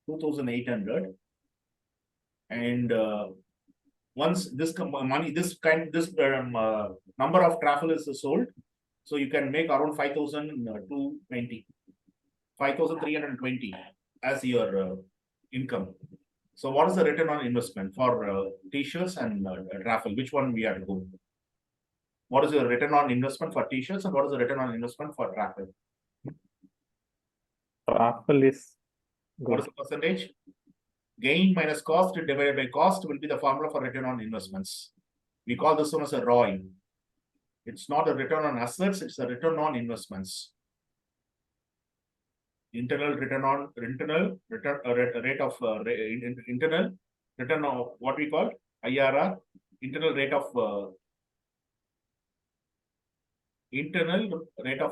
2,800. And once this money, number of raffle is sold, so you can make around 5,220, 5,320 as your income. So what is the return on investment for t-shirts and raffle? Which one we have to go? What is your return on investment for t-shirts and what is the return on investment for raffle? Raffle is What is good. the percentage? Gain minus cost divided by cost will be the formula for return on investments. We call this one as a ROI. It's not a return on assets, it's a return on investments. Internal return on internal return rate of internal return of what we call IRR, internal rate of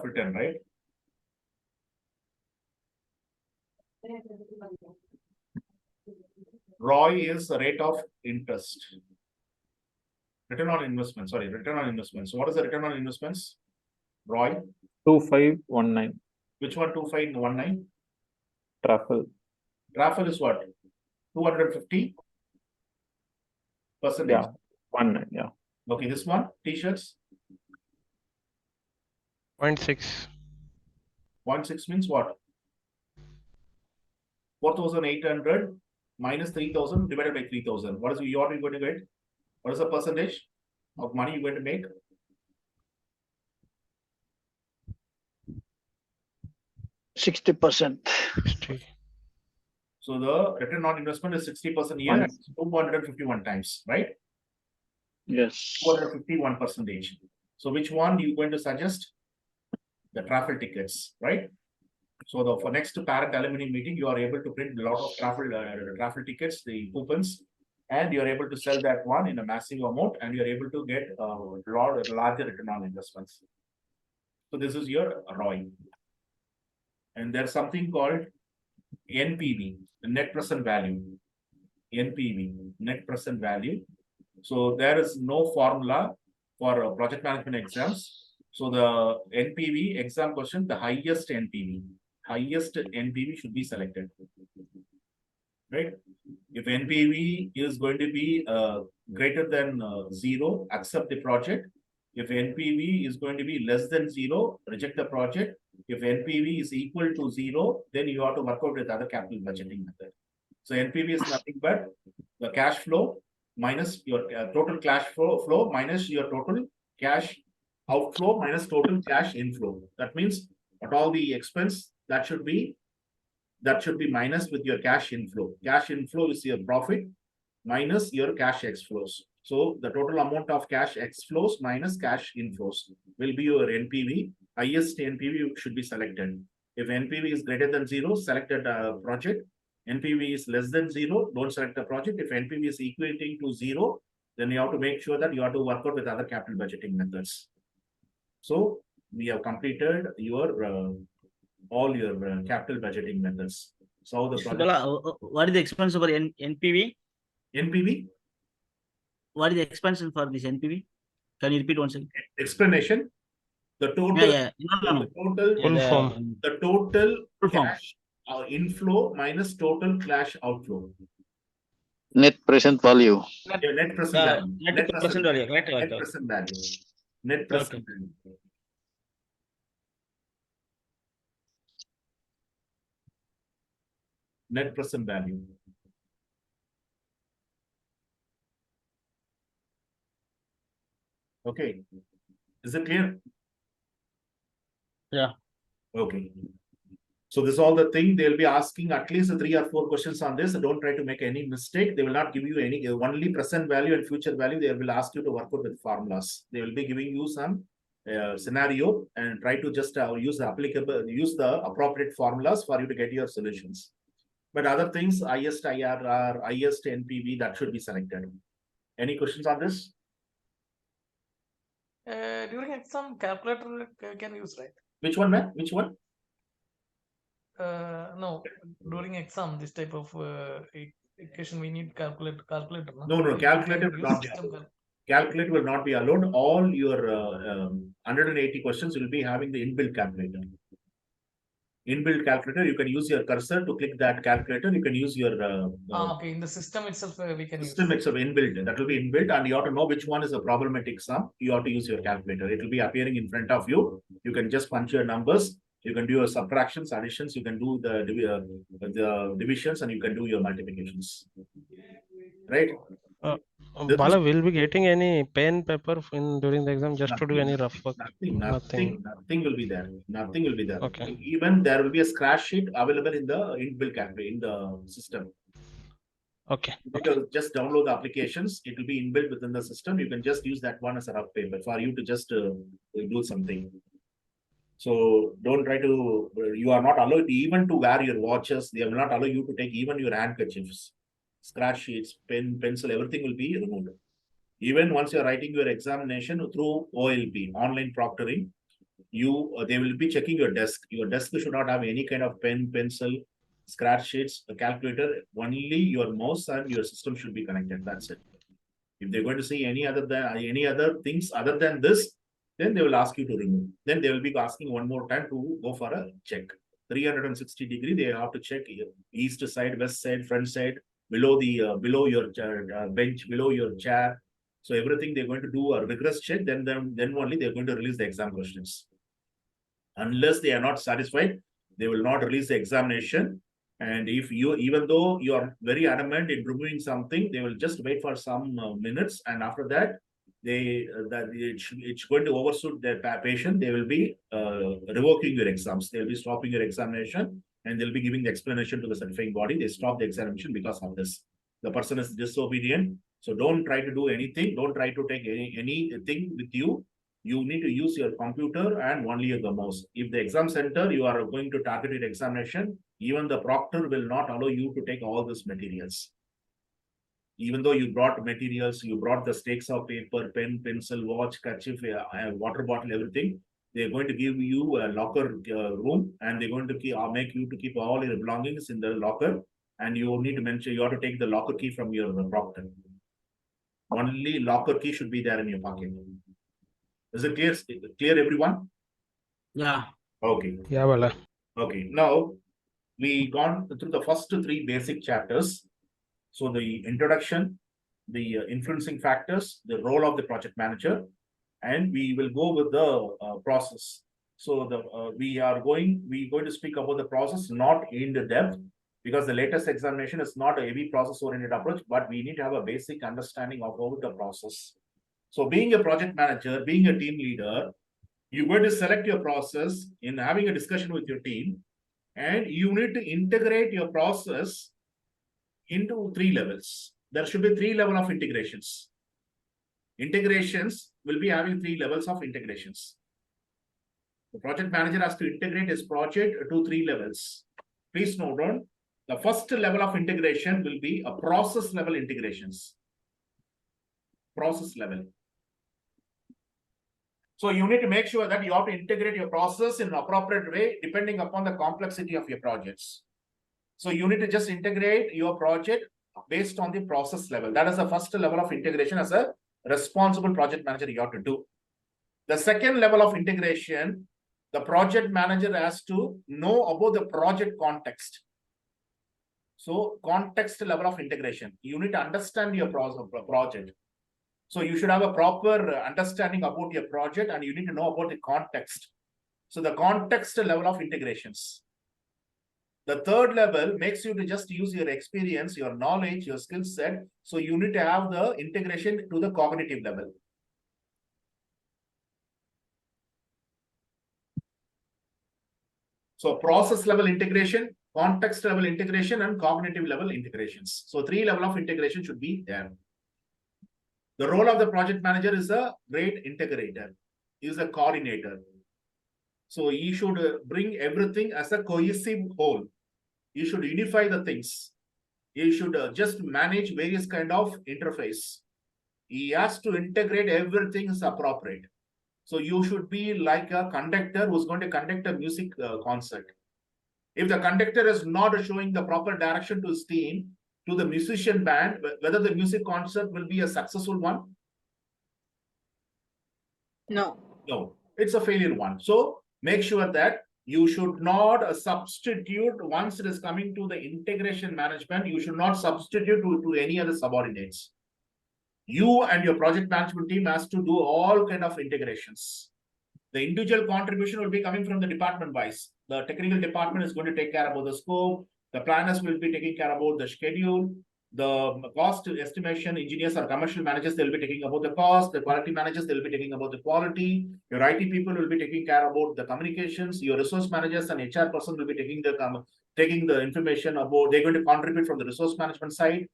return, right? ROI is the rate of interest. Return on investment, sorry, return on investment. So what is the return on investments? ROI, 2519. which one? 2519. Raffle. Raffle is what? 250%. Yeah. 19. Yeah. Okay, this one, t-shirts, 0.6. 0.6 means what? 4,800 minus 3,000 divided by 3,000. What are you going to get? What is the percentage of money you're going to make? 60%. 60. So the return on investment is 60% year, and 251 times, right? Yes. 251%. So which one you going to suggest? The raffle tickets, right? So for next parent alumni meeting, you are able to print a lot of raffle tickets, the coupons, and you are able to sell that one in a massive amount, and you are able to get a larger return on investments. So this is your ROI. And there's something called NPV, the net present value. NPV, net present value. So there is no formula for project management exams. So the NPV exam question, the highest NPV should be selected. Right? If NPV is going to be greater than 0, accept the project. If NPV is going to be less than 0, reject the project. If NPV is equal to 0, then you have to work out with other capital budgeting method. So NPV is nothing but the cash flow minus your total cash flow minus your total cash outflow minus total cash inflow. That means at all the expense that should be minus with your cash inflow. Cash inflow is your profit minus your cash exflows. So the total amount of cash exflows minus cash inflows will be your NPV. Highest NPV should be selected. If NPV is greater than 0, select a project. NPV is less than 0, don't select the project. If NPV is equating to 0, then you have to make sure that you have to work out with other capital budgeting methods. So we have completed your all your capital budgeting methods. So the project. What is the expense for NPV? NPV? What is the expansion for this NPV? Can you repeat once again? Explanation. The total. Yeah. No. The total Full form. cash inflow minus total cash outflow. Net present value. Yeah, net present value. Net present value. Right. Net present value. Net present value. Net present value. Okay. Is it clear? Yeah. Okay. So this is all the thing they'll be asking at least 3 or 4 questions on this. Don't try to make any mistake. They will not give you any only present value and future value. They will ask you to work out with formulas. They will be giving you some scenario and try to just use the appropriate formulas for you to get your solutions. But other things, highest IRR, highest NPV, that should be selected. Any questions on this? During exam, calculator can use, right? Which one, man? Which one? No, during exam, this type of equation we need calculator. No, calculator will Use not be system allowed. Calculator will not be allowed. All your 180 questions will be having the inbuilt calculator. Inbuilt calculator, you can use your cursor to click that calculator. You can use your Okay, in the system itself we can system use. itself inbuilt. That will be inbuilt, and you have to know which one is a problematic sum. You have to use your calculator. It will be appearing in front of you. You can just punch your numbers. You can do your subtractions, additions. You can do the divisions, and you can do your multiplications. Right? This Bala, is- will be getting any pen, paper in during the exam just to do any rough work? Nothing will be there. Nothing will be there. Okay. Even there will be a scratch sheet available in the inbuilt calculator in the system. Okay. Because just download the applications, it will be inbuilt within the system. You can just use that one as a rough paper for you to just do something. So don't try to, you are not allowed even to wear your watches. They will not allow you to take even your handkerchiefs, scratch sheets, pen, pencil, everything will be removed. Even once you're writing your examination through OLP, online proctoring, they will be checking your desk. Your desk should not have any kind of pen, pencil, scratch sheets, a calculator. Only your mouse and your system should be connected. That's it. If they're going to see any other things other than this, then they will ask you to remove. Then they will be asking one more time to go for a check. 360 degree, they have to check east side, west side, front side, below the below your bench, below your chair. So everything they're going to do a rigorous check. Then only they're going to release the exam questions. Unless they are not satisfied, they will not release the examination. And if even though you are very adamant in removing something, they will just wait for some minutes, and after that, it's going to overshoot their patient. They will be revoking your exams. They will be stopping your examination, and they'll be giving the explanation to the certifying body. They stop the examination because of this. The person is disobedient. So don't try to do anything. Don't try to take anything with you. You need to use your computer and only the mouse. If the exam center, you are going to targeted examination, even the proctor will not allow you to take all these materials. Even though you brought materials, you brought the stakes of paper, pen, pencil, watch, kerchief, water bottle, everything. They're going to give you a locker room, and they're going to make you to keep all your belongings in the locker. And you need to mention, you have to take the locker key from your proctor. Only locker key should be there in your pocket. Is it clear, everyone? Yeah. Okay. Yeah, Bala. Okay. Now we gone through the first 3 basic chapters. So the introduction, the influencing factors, the role of the project manager, and we will go with the process. So we're going to speak about the process, not in the depth, because the latest examination is not a heavy process-oriented approach, but we need to have a basic understanding of how the process. So being a project manager, being a team leader, you're going to select your process in having a discussion with your team, and you need to integrate your process into 3 levels. There should be 3 levels of integrations. Integrations will be having 3 levels of integrations. The project manager has to integrate his project to 3 levels. Please note down, the first level of integration will be a process level integrations. Process level. So you need to make sure that you have to integrate your process in an appropriate way depending upon the complexity of your projects. So you need to just integrate your project based on the process level. That is the first level of integration as a responsible project manager you have to do. The second level of integration, the project manager has to know about the project context. So context level of integration. You need to understand your project. So you should have a proper understanding about your project, and you need to know about the context. So the context level of integrations. The third level makes you to just use your experience, your knowledge, your skill set. So you need to have the integration to the cognitive level. So process level integration, context level integration, and cognitive level integrations. So 3 levels of integration should be there. The role of the project manager is a great integrator, is a coordinator. So he should bring everything as a cohesive whole. you should unify the things. You should just manage various kind of interface. He has to integrate everything is appropriate. So you should be like a conductor who's going to conduct a music concert. If the conductor is not showing the proper direction to his team, to the musician band, whether the music concert will be a successful one? No. No, it's a failure one. So make sure that you should not substitute once it is coming to the integration management, you should not substitute to any other subordinates. You and your project management team has to do all kind of integrations. The individual contribution will be coming from the department wise. The technical department is going to take care about the scope. The planners will be taking care about the schedule. The cost estimation engineers or commercial managers, they'll be taking about the cost. The quality managers, they'll be taking about the quality. Your IT people will be taking care about the communications. Your resource managers and HR person will be taking the information about, they're going to contribute from the resource management side.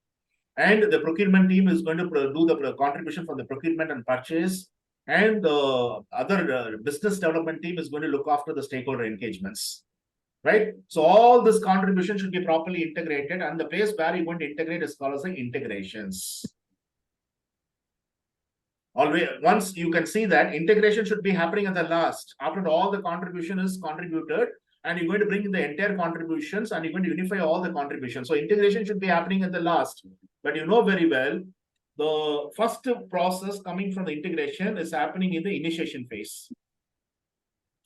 And the procurement team is going to do the contribution from the procurement and purchase. And the other business development team is going to look after the stakeholder engagements. Right? So all this contribution should be properly integrated, and the place where you're going to integrate is called as the integrations. Always, once you can see that integration should be happening at the last, after all the contribution is contributed, and you're going to bring in the entire contributions and you're going to unify all the contributions. So integration should be happening at the last. But you know very well, the first process coming from the integration is happening in the initiation phase.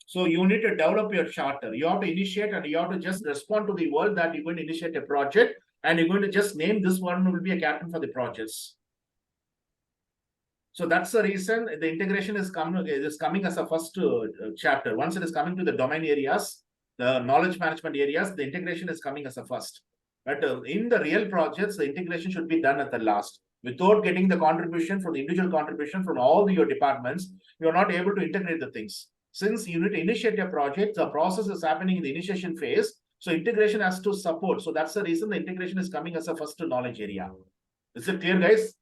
So you need to develop your charter. You have to initiate and you have to just respond to the world that you're going to initiate a project, and you're going to just name this one will be a captain for the projects. So that's the reason the integration is coming as a first chapter. Once it is coming to the domain areas, the knowledge management areas, the integration is coming as a first. But in the real projects, the integration should be done at the last. Without getting the contribution from the individual contribution from all your departments, you are not able to integrate the things. Since you need to initiate a project, the process is happening in the initiation phase. So integration has to support. So that's the reason the integration is coming as a first knowledge area. Is it clear, guys?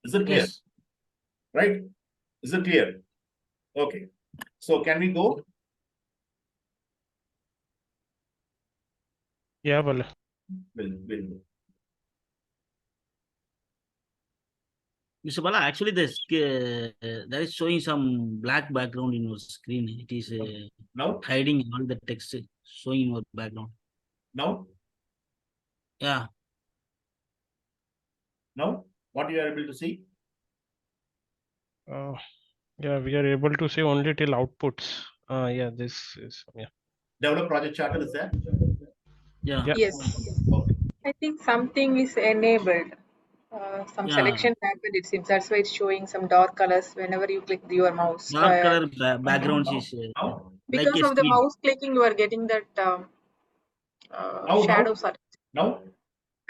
Is it clear? Yes. Right? Is it clear? Okay. So can we go? Yeah, Bala. Will. Mr. Bala, actually, that is showing some black background in your screen. It is Now? hiding all the text showing in your background. Now? Yeah. Now? What you are able to see? Yeah, we are able to see only till outputs. Yeah, this is, yeah. Develop project charter is there? Yeah. Yeah. Yes. Okay. I think something is enabled. Some Yeah. selection happened, it seems. That's why it's showing some dark colors whenever you click your mouse. Dark color backgrounds is Now? like Because a of the screen. mouse clicking, you are getting that Now? shadows. Now?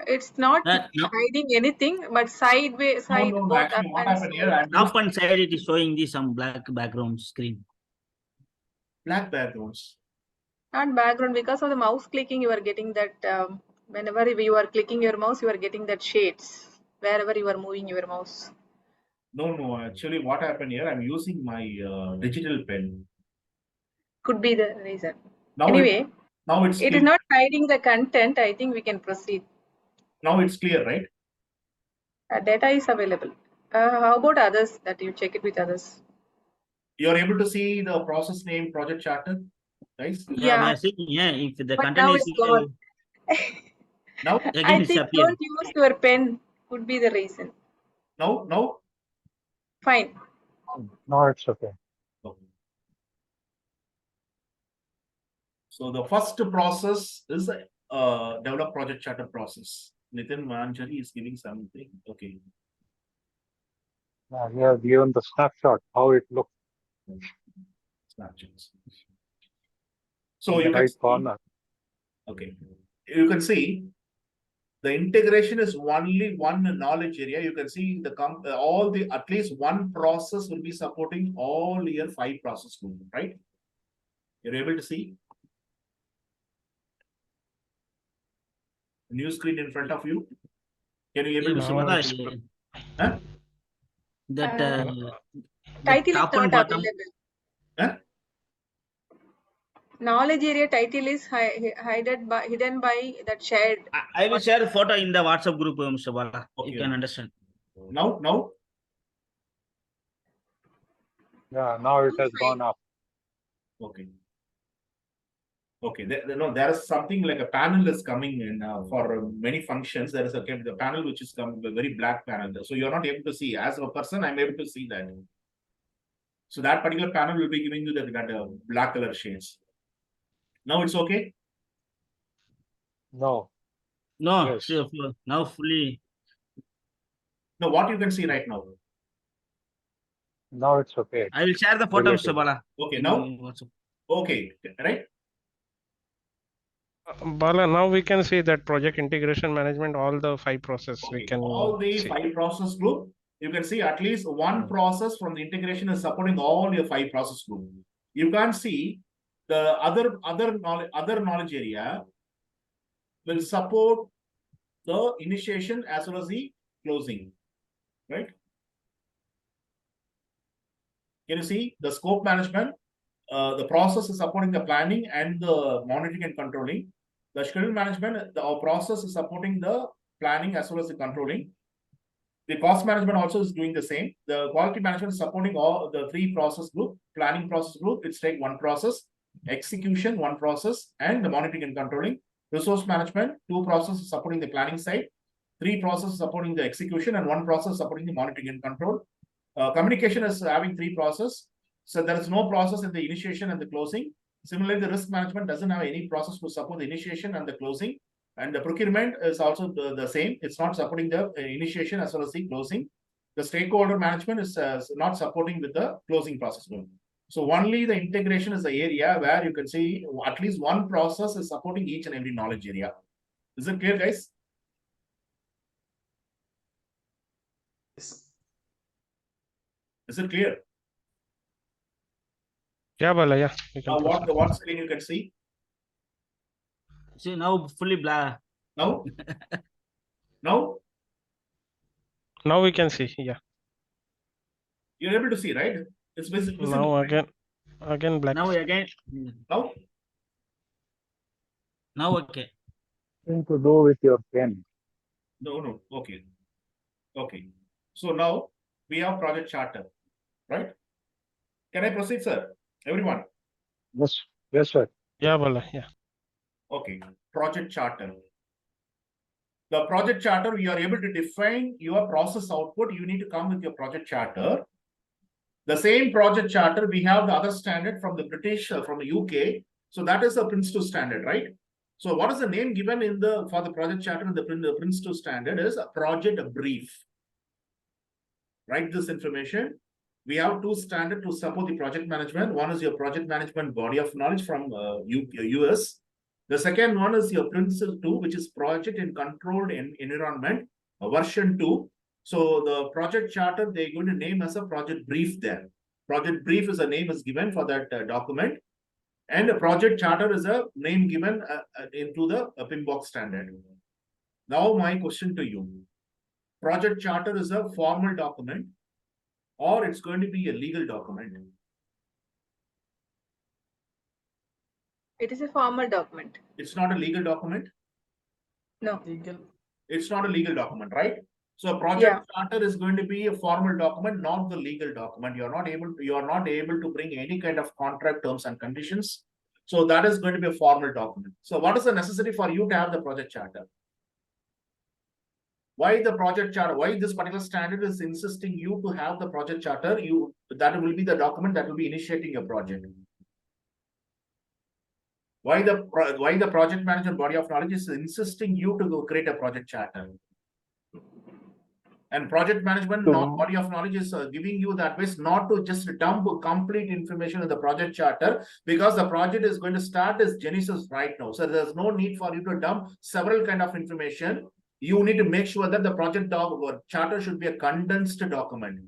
It's not No. hiding anything, but sideways, side No, both actually up what and happened here, side. I'm Top and side it is showing some black background screen. black backgrounds. Not background, because of the mouse clicking, you are getting that whenever you are clicking your mouse, you are getting that shades wherever you are moving your mouse. No, actually what happened here, I'm using my digital pen. Could be the reason. Now Anyway, now it's it clear. is not hiding the content. I think we can proceed. Now it's clear, right? Data is available. How about others, that you check it with others? You're able to see the process name project charter, guys? Yeah, we Yeah, are seeing, yeah, if the but content now is it's gone. Now? again I it's think appeared. don't use your pen, could be the reason. Now? Fine. No, it's okay. Okay. So the first process is develop project charter process. Nitin Manjari is giving something. Okay. Now, we have given the snapshot, how it looks Snapshots. So in you the can right see, corner. okay. You can see the integration is only one knowledge area. You can see the all the at least one process will be supporting all your 5 process group, right? You're able to see new screen in front of you. Can you able to Mr. see? Bala, Huh? that Title is top and not bottom. available. Huh? Knowledge area title is hidden by that shared. I will share the photo in the WhatsApp group, Mr. Bala. Okay. You can understand. Now, Yeah, now it has gone up. okay. Okay, there is something like a panel is coming in for many functions. There is the panel which is coming, a very black panel. So you're not able to see. As a person, I'm able to see that. So that particular panel will be giving you that black color shades. Now it's okay. No, No, Yes. see, now fully. Now what you can see right now. now it's okay. I will share the photo, Mr. Bala. Okay, in now WhatsApp. okay, right? Bala, now we can see that project integration management, all the 5 process we Okay, can all the see. 5 process group, you can see at least one process from the integration is supporting all your 5 process group. You can't see the other knowledge area will support the initiation as well as the closing, right? Can you see the scope management? The process is supporting the planning and the monitoring and controlling. The schedule management, our process is supporting the planning as well as the controlling. The cost management also is doing the same. The quality management is supporting all the 3 process group. Planning process group, it's like 1 process. Execution, 1 process, and the monitoring and controlling. Resource management, 2 processes supporting the planning side, 3 processes supporting the execution, and 1 process supporting the monitoring and control. Communication is having 3 processes. So there is no process in the initiation and the closing. Similarly, the risk management doesn't have any process to support the initiation and the closing. And the procurement is also the same. It's not supporting the initiation as well as the closing. The stakeholder management is not supporting with the closing process. So only the integration is the area where you can see at least 1 process is supporting each and every knowledge area. Is it clear, guys? Yes. Is it clear? Yeah, Bala, yeah. We can proceed. What screen you can see See, now fully black. now? Now Now we can see, yeah. you're able to see, right? It's visible. Now right? again black. Now again. Now, Now okay. Nothing to do with your pen. no. Okay. So now we have project charter, right? Can I proceed, sir? Everyone. Yes, sir. Yeah, Bala, yeah. Okay. Project charter. The project charter, you are able to define your process output. You need to come with your project charter. The same project charter, we have the other standard from the British, from the UK. So that is the Prince2 standard, right? So what is the name given for the project charter in the Prince2 standard is a project brief. Write this information. We have 2 standards to support the project management. One is your project management body of knowledge from US. The second one is your Prince2, which is project in controlled environment, version 2. So the project charter, they're going to name as a project brief there. Project brief is a name is given for that document. And a project charter is a name given into the PMBOK standard. Now my question to you. Project charter is a formal document or it's going to be a legal document? It is a formal document. It's not a legal document? No. Legal. It's not a legal document, right? So a project charter is going to be a formal document, not the legal document. You are not able to bring any kind of contract terms and conditions. So that is going to be a formal document. So what is the necessity for you to have the project charter? Why the project charter? Why this particular standard is insisting you to have the project charter? That will be the document that will be initiating your project. Why the project management body of knowledge is insisting you to go create a project charter? And project management body of knowledge is giving you the advice not to just dump complete information in the project charter, because the project is going to start as Genesis right now. So there's no need for you to dump several kind of information. You need to make sure that the project charter should be a condensed document.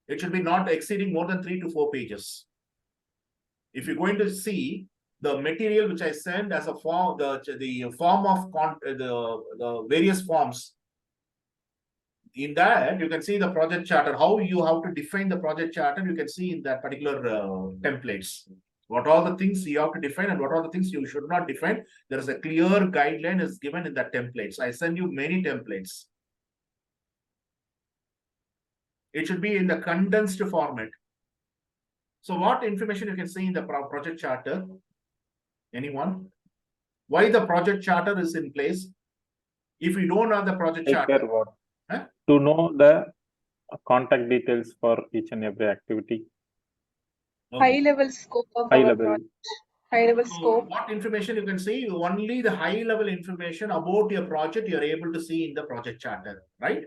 It should be not exceeding more than 3 to 4 pages. If you're going to see the material which I send as a form, the form of the various forms, in that you can see the project charter, how you have to define the project charter. You can see in that particular templates. What all the things you have to define and what all the things you should not define. There is a clear guideline is given in the templates. I send you many templates. It should be in the condensed format. So what information you can see in the project charter? Anyone? Why the project charter is in place? If you don't have the project Take charter, care what? Huh? To know the contact details for each and every activity, High level scope of high our level. project. High level so scope. what information you can see? Only the high level information about your project you are able to see in the project charter, right?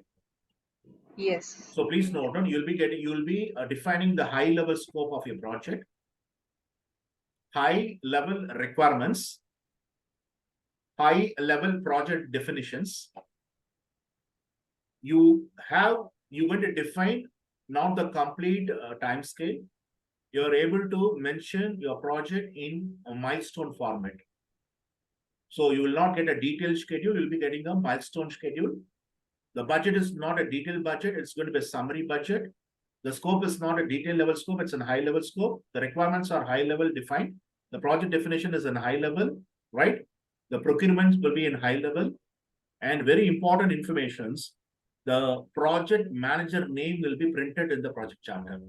Yes. So please note, you'll be defining the high level scope of your project, high level requirements, high level project definitions. You're going to define not the complete time scale. You're able to mention your project in a milestone format. So you will not get a detailed schedule, you'll be getting a milestone schedule. The budget is not a detailed budget, it's going to be a summary budget. The scope is not a detailed level scope, it's a high level scope. The requirements are high level defined. The project definition is in high level, right? The procurement will be in high level. And very important informations, the project manager name will be printed in the project charter.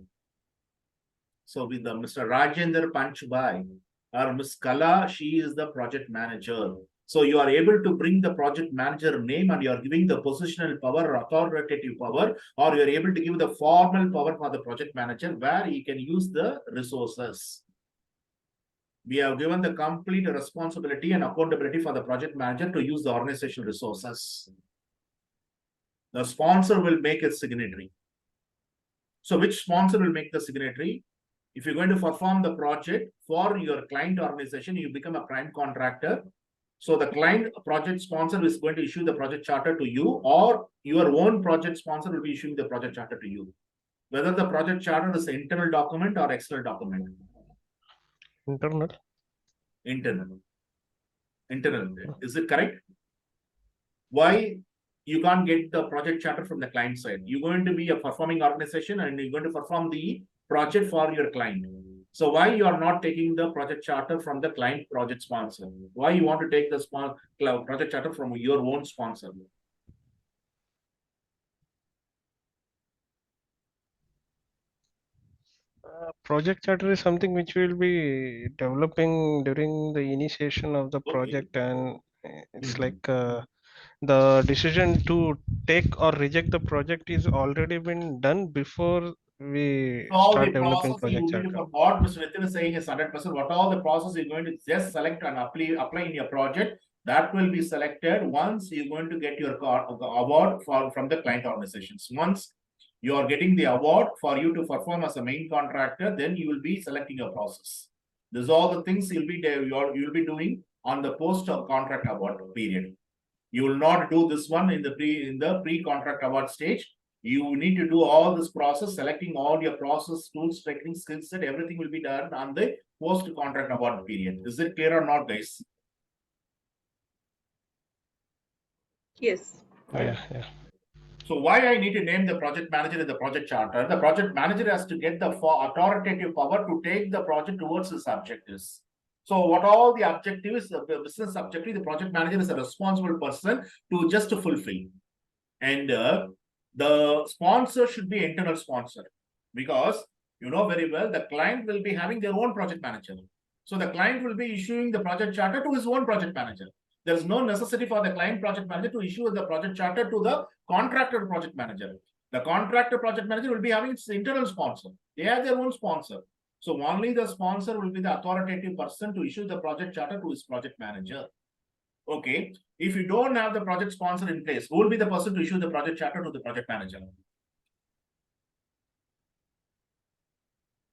So with the Mr. Rajendra Panchbhai or Ms. Kala, she is the project manager. So you are able to bring the project manager name and you are giving the positional power or authoritative power, or you are able to give the formal power for the project manager where he can use the resources. We have given the complete responsibility and accountability for the project manager to use the organizational resources. The sponsor will make a signatory. So which sponsor will make the signatory? If you're going to perform the project for your client organization, you become a prime contractor. So the client project sponsor is going to issue the project charter to you, or your own project sponsor will be issuing the project charter to you. Whether the project charter is an internal document or external document. Internal. Internal. Is it correct? Why you can't get the project charter from the client side? You're going to be a performing organization and you're going to perform the project for your client. So why you are not taking the project charter from the client project sponsor? Why you want to take the project charter from your own sponsor? Project charter is something which we will be developing during the initiation of the project, and it's Mhm. like the decision to take or reject the project is already been done before we All start the developing process you project need to, charter. what Mr. Nitin is saying is 100%. What all the process you're going to just select and apply in your project, that will be selected once you're going to get your award from the client organizations. Once you are getting the award for you to perform as a main contractor, then you will be selecting your process. These are all the things you'll be doing on the post contract award period. You will not do this one in the pre-contract award stage. You need to do all this process, selecting all your process, tools, techniques, skill set, everything will be done on the post-contract award period. Is it clear or not, guys? Yes. Yeah. So why I need to name the project manager in the project charter? The project manager has to get the authoritative power to take the project towards its objectives. So what all the objectives, the business objective, the project manager is a responsible person to just fulfill. And the sponsor should be internal sponsor, because you know very well the client will be having their own project manager. So the client will be issuing the project charter to his own project manager. There is no necessity for the client project manager to issue the project charter to the contractor project manager. The contractor project manager will be having its internal sponsor. They have their own sponsor. So only the sponsor will be the authoritative person to issue the project charter to his project manager. Okay. If you don't have the project sponsor in place, who will be the person to issue the project charter to the project manager?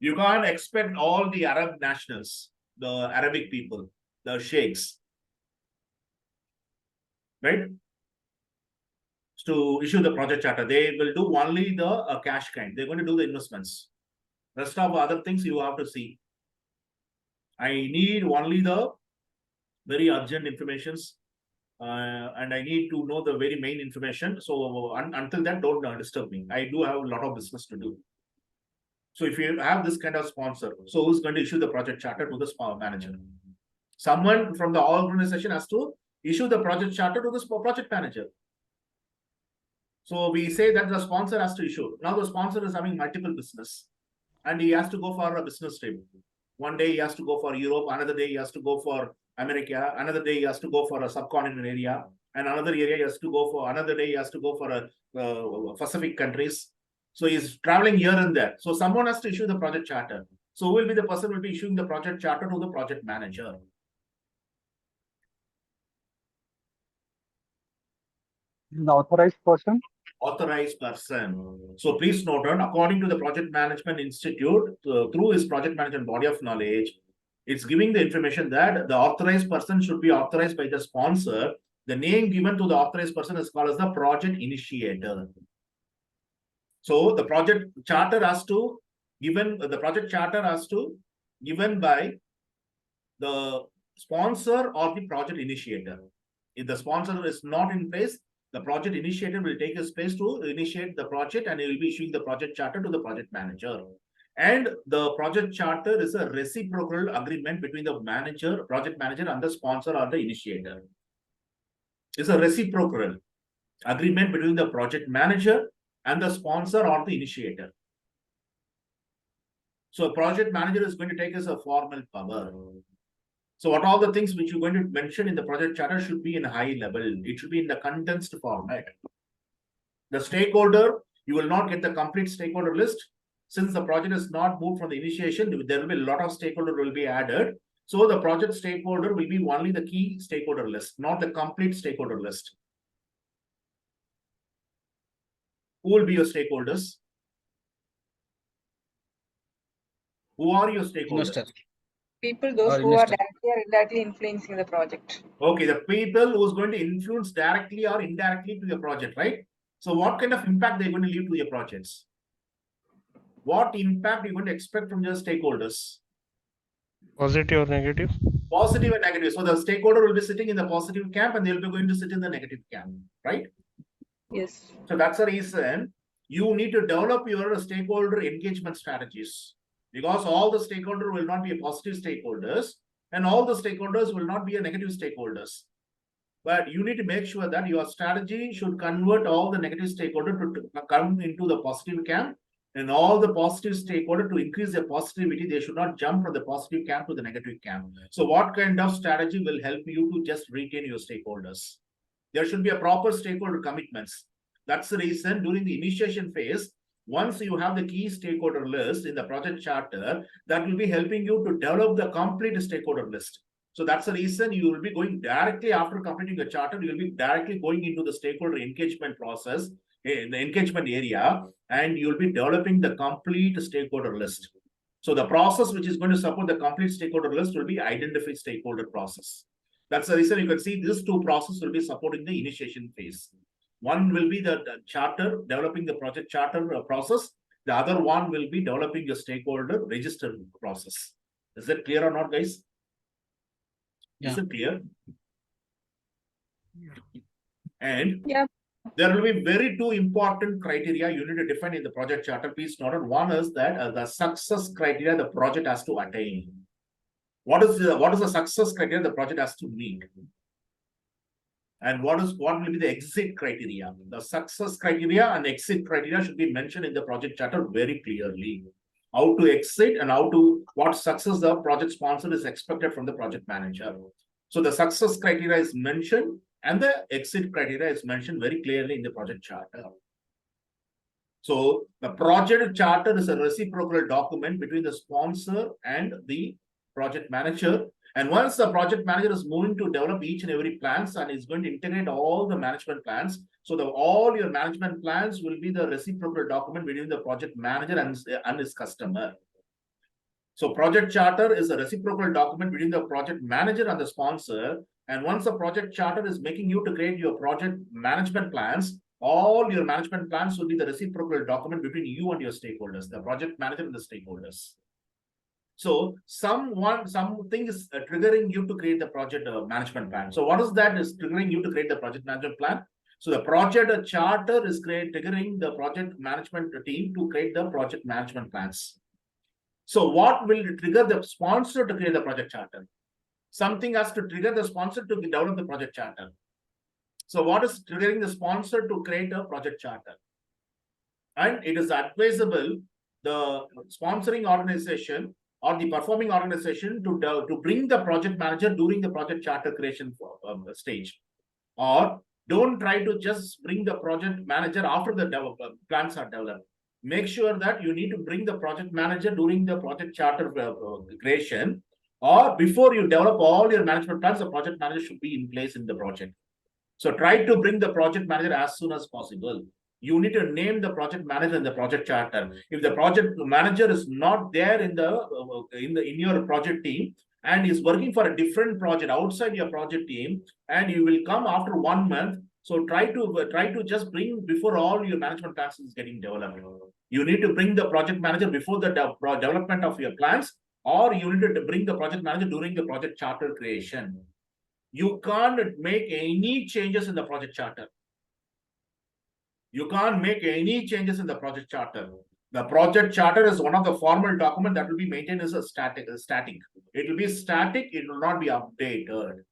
You can't expect all the Arab nationals, the Arabic people, the sheikhs, right, to issue the project charter. They will do only the cash kind. They're going to do the investments. Rest of other things you have to see. I need only the very urgent informations. And I need to know the very main information. So until then, don't disturb me. I do have a lot of business to do. So if you have this kind of sponsor, so who's going to issue the project charter to the manager? Someone from the organization has to issue the project charter to the project manager. So we say that the sponsor has to issue. Now the sponsor is having multiple business and he has to go for a business trip. One day he has to go for Europe, another day he has to go for America, another day he has to go for a subcontinent area, and another area he has to go for, another day he has to go for a Pacific countries. So he's traveling here and there. So someone has to issue the project charter. So who will be the person who will be issuing the project charter to the project manager? The authorized person? Authorized person. So please note on, according to the Project Management Institute, through his project management body of knowledge, it's giving the information that the authorized person should be authorized by the sponsor. The name given to the authorized person is called as the project initiator. So the project charter has to given by the sponsor or the project initiator. If the sponsor is not in place, the project initiator will take his place to initiate the project and he will be issuing the project charter to the project manager. And the project charter is a reciprocal agreement between the project manager and the sponsor or the initiator. It's a reciprocal agreement between the project manager and the sponsor or the initiator. So a project manager is going to take as a formal power. So what all the things which you're going to mention in the project charter should be in a high level. It should be in the condensed format. The stakeholder, you will not get the complete stakeholder list. Since the project is not moved from the initiation, there will be a lot of stakeholder will be added. So the project stakeholder will be only the key stakeholder list, not the complete stakeholder list. Who will be your stakeholders? Who are your stakeholders? Investor. People, those Or who are investor. directly or indirectly influencing the project. Okay, the people who's going to influence directly or indirectly to your project, right? So what kind of impact they're going to leave to your projects? What impact are you going to expect from your stakeholders? Positive or negative? Positive and negative. So the stakeholder will be sitting in the positive camp and they'll be going to sit in the negative camp, right? Yes. So that's the reason you need to develop your stakeholder engagement strategies, because all the stakeholders will not be a positive stakeholders and all the stakeholders will not be a negative stakeholders. But you need to make sure that your strategy should convert all the negative stakeholders to come into the positive camp, and all the positive stakeholders to increase their positivity. They should not jump from the positive camp to the negative camp. So what kind of strategy will help you to just retain your stakeholders? There should be a proper stakeholder commitments. That's the reason during the initiation phase, once you have the key stakeholder list in the project charter, that will be helping you to develop the complete stakeholder list. So that's the reason you will be going directly after completing the charter, you will be directly going into the stakeholder engagement process, in the engagement area, and you'll be developing the complete stakeholder list. So the process which is going to support the complete stakeholder list will be identify stakeholder process. That's the reason you can see these two processes will be supporting the initiation phase. One will be the charter, developing the project charter process. The other one will be developing the stakeholder register process. Is that clear or not, guys? Is it clear? And Yeah. there will be very two important criteria you need to define in the project charter. Please note, one is that the success criteria the project has to attain. What is the success criteria the project has to meet? And what will be the exit criteria? The success criteria and exit criteria should be mentioned in the project charter very clearly. How to exit and what success the project sponsor is expected from the project manager. So the success criteria is mentioned and the exit criteria is mentioned very clearly in the project charter. So the project charter is a reciprocal document between the sponsor and the project manager. And once the project manager is moving to develop each and every plans and is going to integrate all the management plans. So all your management plans will be the reciprocal document between the project manager and his customer. So project charter is a reciprocal document between the project manager and the sponsor. And once the project charter is making you to create your project management plans, all your management plans will be the reciprocal document between you and your stakeholders, the project manager and the stakeholders. So something is triggering you to create the project management plan. So what is that is triggering you to create the project management plan? So the project charter is triggering the project management team to create the project management plans. So what will trigger the sponsor to create the project charter? Something has to trigger the sponsor to develop the project charter. So what is triggering the sponsor to create a project charter? And it is advisable the sponsoring organization or the performing organization to bring the project manager during the project charter creation stage. Or don't try to just bring the project manager after the plans are developed. Make sure that you need to bring the project manager during the project charter creation, or before you develop all your management plans, the project manager should be in place in the project. So try to bring the project manager as soon as possible. You need to name the project manager in the project charter. If the project manager is not there in your project team and is working for a different project outside your project team, and you will come after 1 month, so try to just bring before all your management plans is getting developed. You need to bring the project manager before the development of your plans, or you need to bring the project manager during the project charter creation. You can't make any changes in the project charter. You can't make any changes in the project charter. The project charter is one of the formal documents that will be maintained as a static. It will be static, it will not be updated.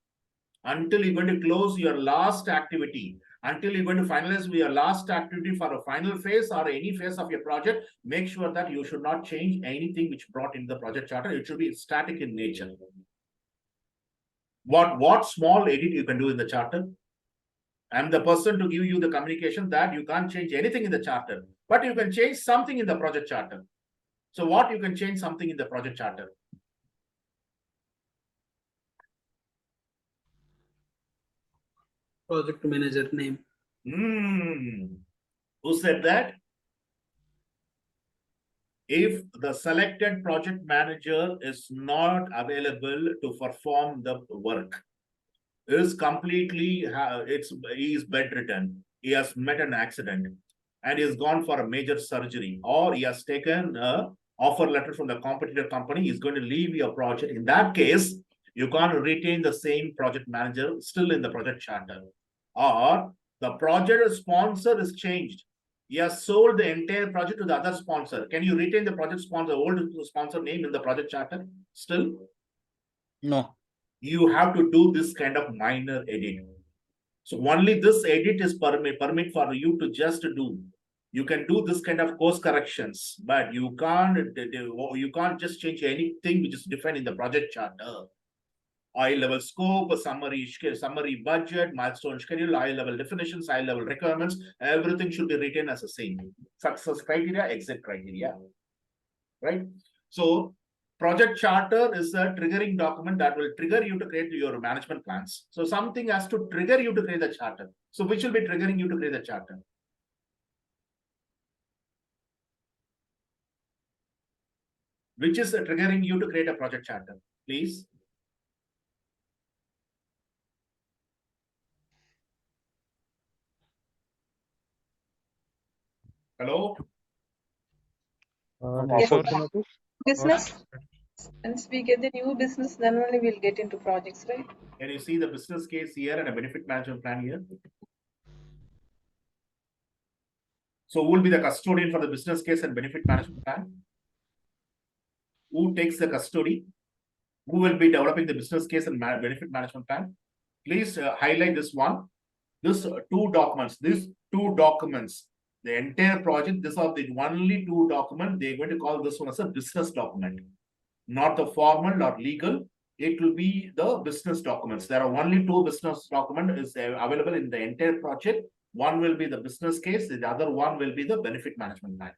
Until you're going to close your last activity, until you're going to finalize your last activity for a final phase or any phase of your project, make sure that you should not change anything which brought in the project charter. It should be static in nature. What small edit you can do in the charter? I'm the person to give you the communication that you can't change anything in the charter, but you can change something in the project charter. So what you can change something in the project charter? Project manager name. Who said that? If the selected project manager is not available to perform the work, is completely, he is bedridden, he has met an accident, and he has gone for a major surgery, or he has taken an offer letter from the competitor company, he's going to leave your project. In that case, you can't retain the same project manager still in the project charter. Or the project sponsor is changed. He has sold the entire project to the other sponsor. Can you retain the project sponsor, old sponsor name in the project charter still? No. You have to do this kind of minor edit. So only this edit is permit for you to just do. You can do this kind of course corrections, but you can't just change anything which is defined in the project charter. High-level scope, summary budget, milestone schedule, high-level definitions, high-level requirements, everything should be written as the same. Success criteria, exit criteria, right? So project charter is a triggering document that will trigger you to create your management plans. So something has to trigger you to create the charter. So which will be triggering you to create the charter? Which is triggering you to create a project charter, please? Hello? Opportunities. Business. Once we get the new business, then only we'll get into projects, right? Can you see the business case here and a benefit management plan here? So who will be the custodian for the business case and benefit management plan? Who takes the custody? Who will be developing the business case and benefit management plan? Please highlight this one. These two documents, the entire project, these are the only two documents. They're going to call this one as a business document, not the formal or legal. It will be the business documents. There are only two business documents available in the entire project. One will be the business case, the other one will be the benefit management plan.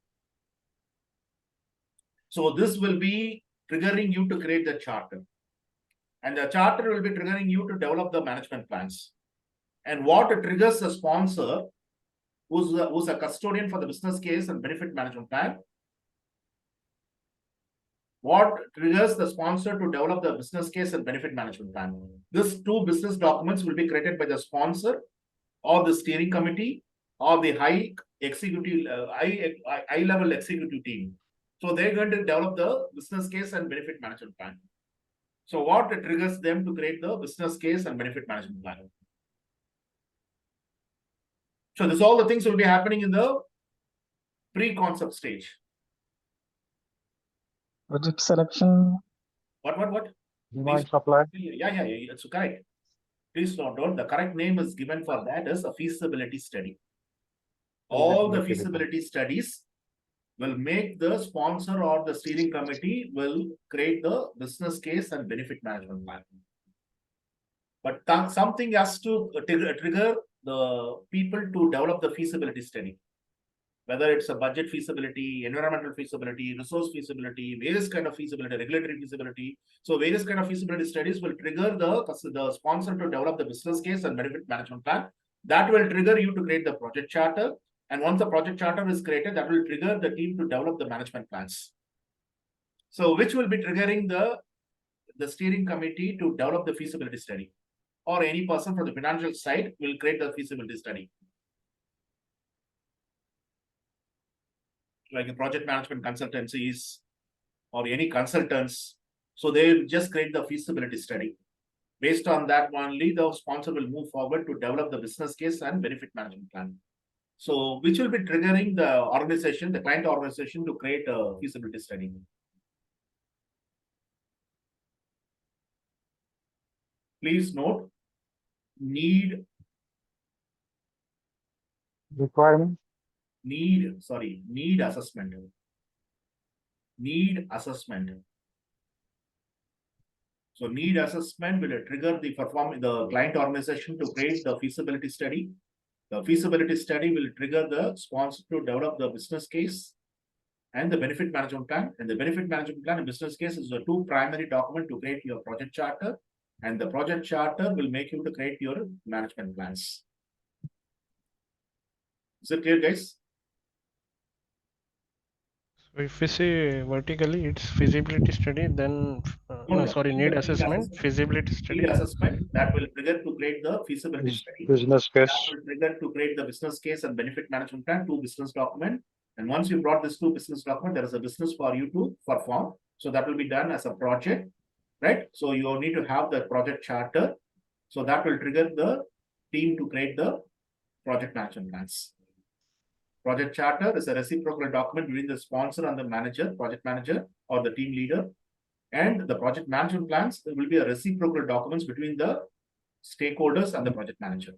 So this will be triggering you to create the charter. And the charter will be triggering you to develop the management plans. And what triggers the sponsor, who's a custodian for the business case and benefit management plan? What triggers the sponsor to develop the business case and benefit management plan? These two business documents will be created by the sponsor or the steering committee or the high-level executive team. So they're going to develop the business case and benefit management plan. So what triggers them to create the business case and benefit management plan? So this all the things will be happening in the pre-concept stage. Project selection, What? demand supply. Yeah, it's correct. Please note, the correct name is given for that is a feasibility study. All the feasibility studies will make the sponsor or the steering committee will create the business case and benefit management plan. But something has to trigger the people to develop the feasibility study. Whether it's a budget feasibility, environmental feasibility, resource feasibility, various kind of feasibility, regulatory feasibility. So various kind of feasibility studies will trigger the sponsor to develop the business case and benefit management plan. That will trigger you to create the project charter. And once the project charter is created, that will trigger the team to develop the management plans. So which will be triggering the steering committee to develop the feasibility study, or any person from the financial side will create the feasibility study. Like a project management consultancies or any consultants. So they will just create the feasibility study. Based on that only, the sponsor will move forward to develop the business case and benefit management plan. So which will be triggering the organization, the client organization to create a feasibility study. Please note, need Requirement, assessment. Need assessment. So need assessment will trigger the client organization to create the feasibility study. The feasibility study will trigger the sponsor to develop the business case and the benefit management plan. And the benefit management plan and business case is the two primary documents to create your project charter. And the project charter will make you to create your management plans. Is it clear, guys? So if we say vertically, it's feasibility study, then need assessment, feasibility study. Need assessment that will trigger to create the feasibility study. business That case, will trigger to create the business case and benefit management plan, two business document. And once you brought this two business document, there is a business for you to perform. So that will be done as a project, right? So you need to have the project charter. So that will trigger the team to create the project management plans. Project charter is a reciprocal document between the sponsor and the manager, project manager or the team leader. And the project management plans will be a reciprocal documents between the stakeholders and the project manager.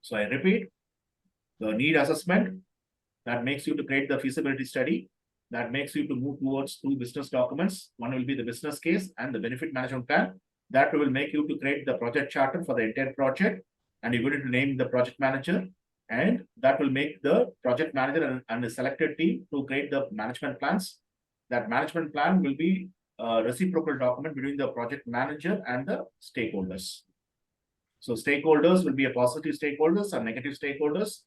So I repeat, the need assessment that makes you to create the feasibility study, that makes you to move towards two business documents. One will be the business case and the benefit management plan. That will make you to create the project charter for the entire project. And you're going to name the project manager. And that will make the project manager and the selected team to create the management plans. That management plan will be a reciprocal document between the project manager and the stakeholders. So stakeholders will be a positive stakeholders and negative stakeholders.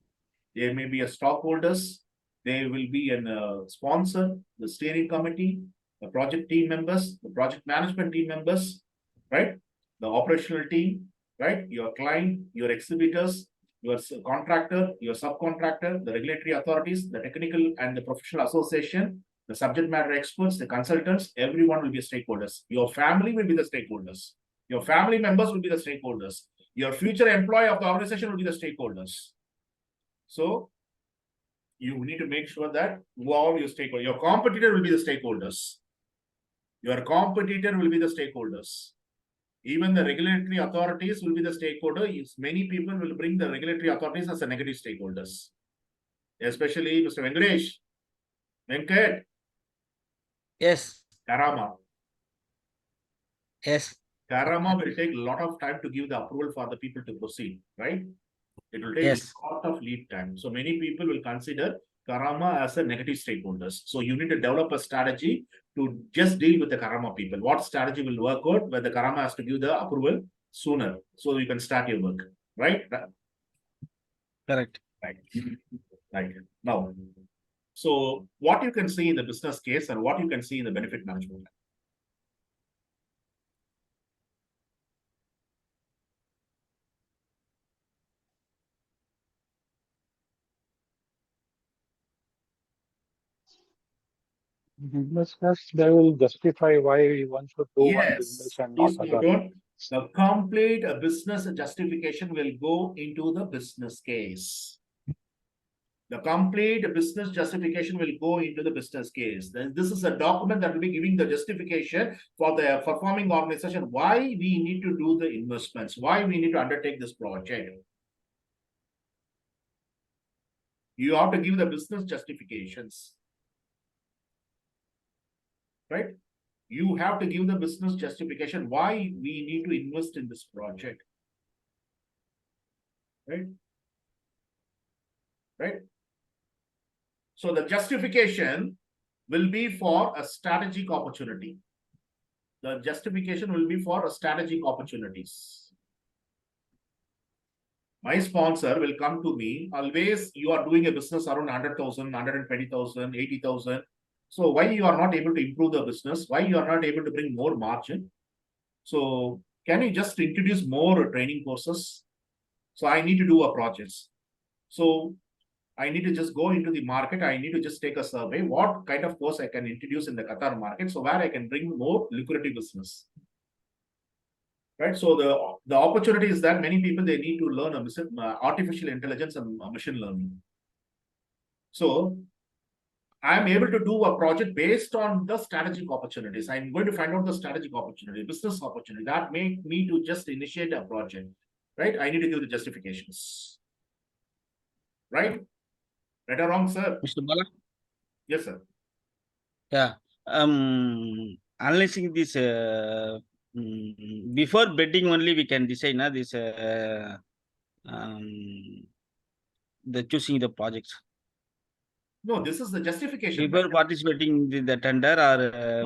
There may be a stockholders. There will be a sponsor, the steering committee, the project team members, the project management team members, right? The operational team, right? Your client, your exhibitors, your contractor, your subcontractor, the regulatory authorities, the technical and the professional association, the subject matter experts, the consultants, everyone will be stakeholders. Your family will be the stakeholders. Your family members will be the stakeholders. Your future employee of the organization will be the stakeholders. So you need to make sure that all your stakeholders, your competitor will be the stakeholders. Your competitor will be the stakeholders. Even the regulatory authorities will be the stakeholder. Many people will bring the regulatory authorities as a negative stakeholders. Especially Mr. Venkat. Yes. Karama. Yes. Karama will take a lot of time to give the approval for the people to proceed, right? It will take a lot of lead time. So many people will consider Karama as a negative stakeholders. So you need to develop a strategy to just deal with the Karama people. What strategy will work out where the Karama has to give the approval sooner so you can start your work, right? Correct. Right. Now, so what you can see in the business case and what you can see in the benefit management plan. business case, they will justify why one should do one business and not Please other. note, the complete business justification will go into the business case. The complete business justification will go into the business case. Then this is a document that will be giving the justification for the performing organization, why we need to do the investments, why we need to undertake this project. You have to give the business justifications. Right? You have to give the business justification why we need to invest in this project. Right? Right? So the justification will be for a strategic opportunity. The justification will be for a strategic opportunities. My sponsor will come to me, always you are doing a business around 100,000, 120,000, 80,000. So why you are not able to improve the business? Why you are not able to bring more margin? So can you just introduce more training courses? So I need to do a project. So I need to just go into the market. I need to just take a survey. What kind of course I can introduce in the Qatar market? So where I can bring more lucrative business. Right. So the opportunity is that many people, they need to learn artificial intelligence and machine learning. So I'm able to do a project based on the strategic opportunities. I'm going to find out the strategic opportunity, business opportunity that make me to just initiate a project. Right. I need to give the justifications. Right. Right or wrong, sir? Mr. Bala? Yes, sir. Yeah. Analyzing this before bidding only we can decide na this the choosing the projects. No, this is the justification. Before participating in the tender or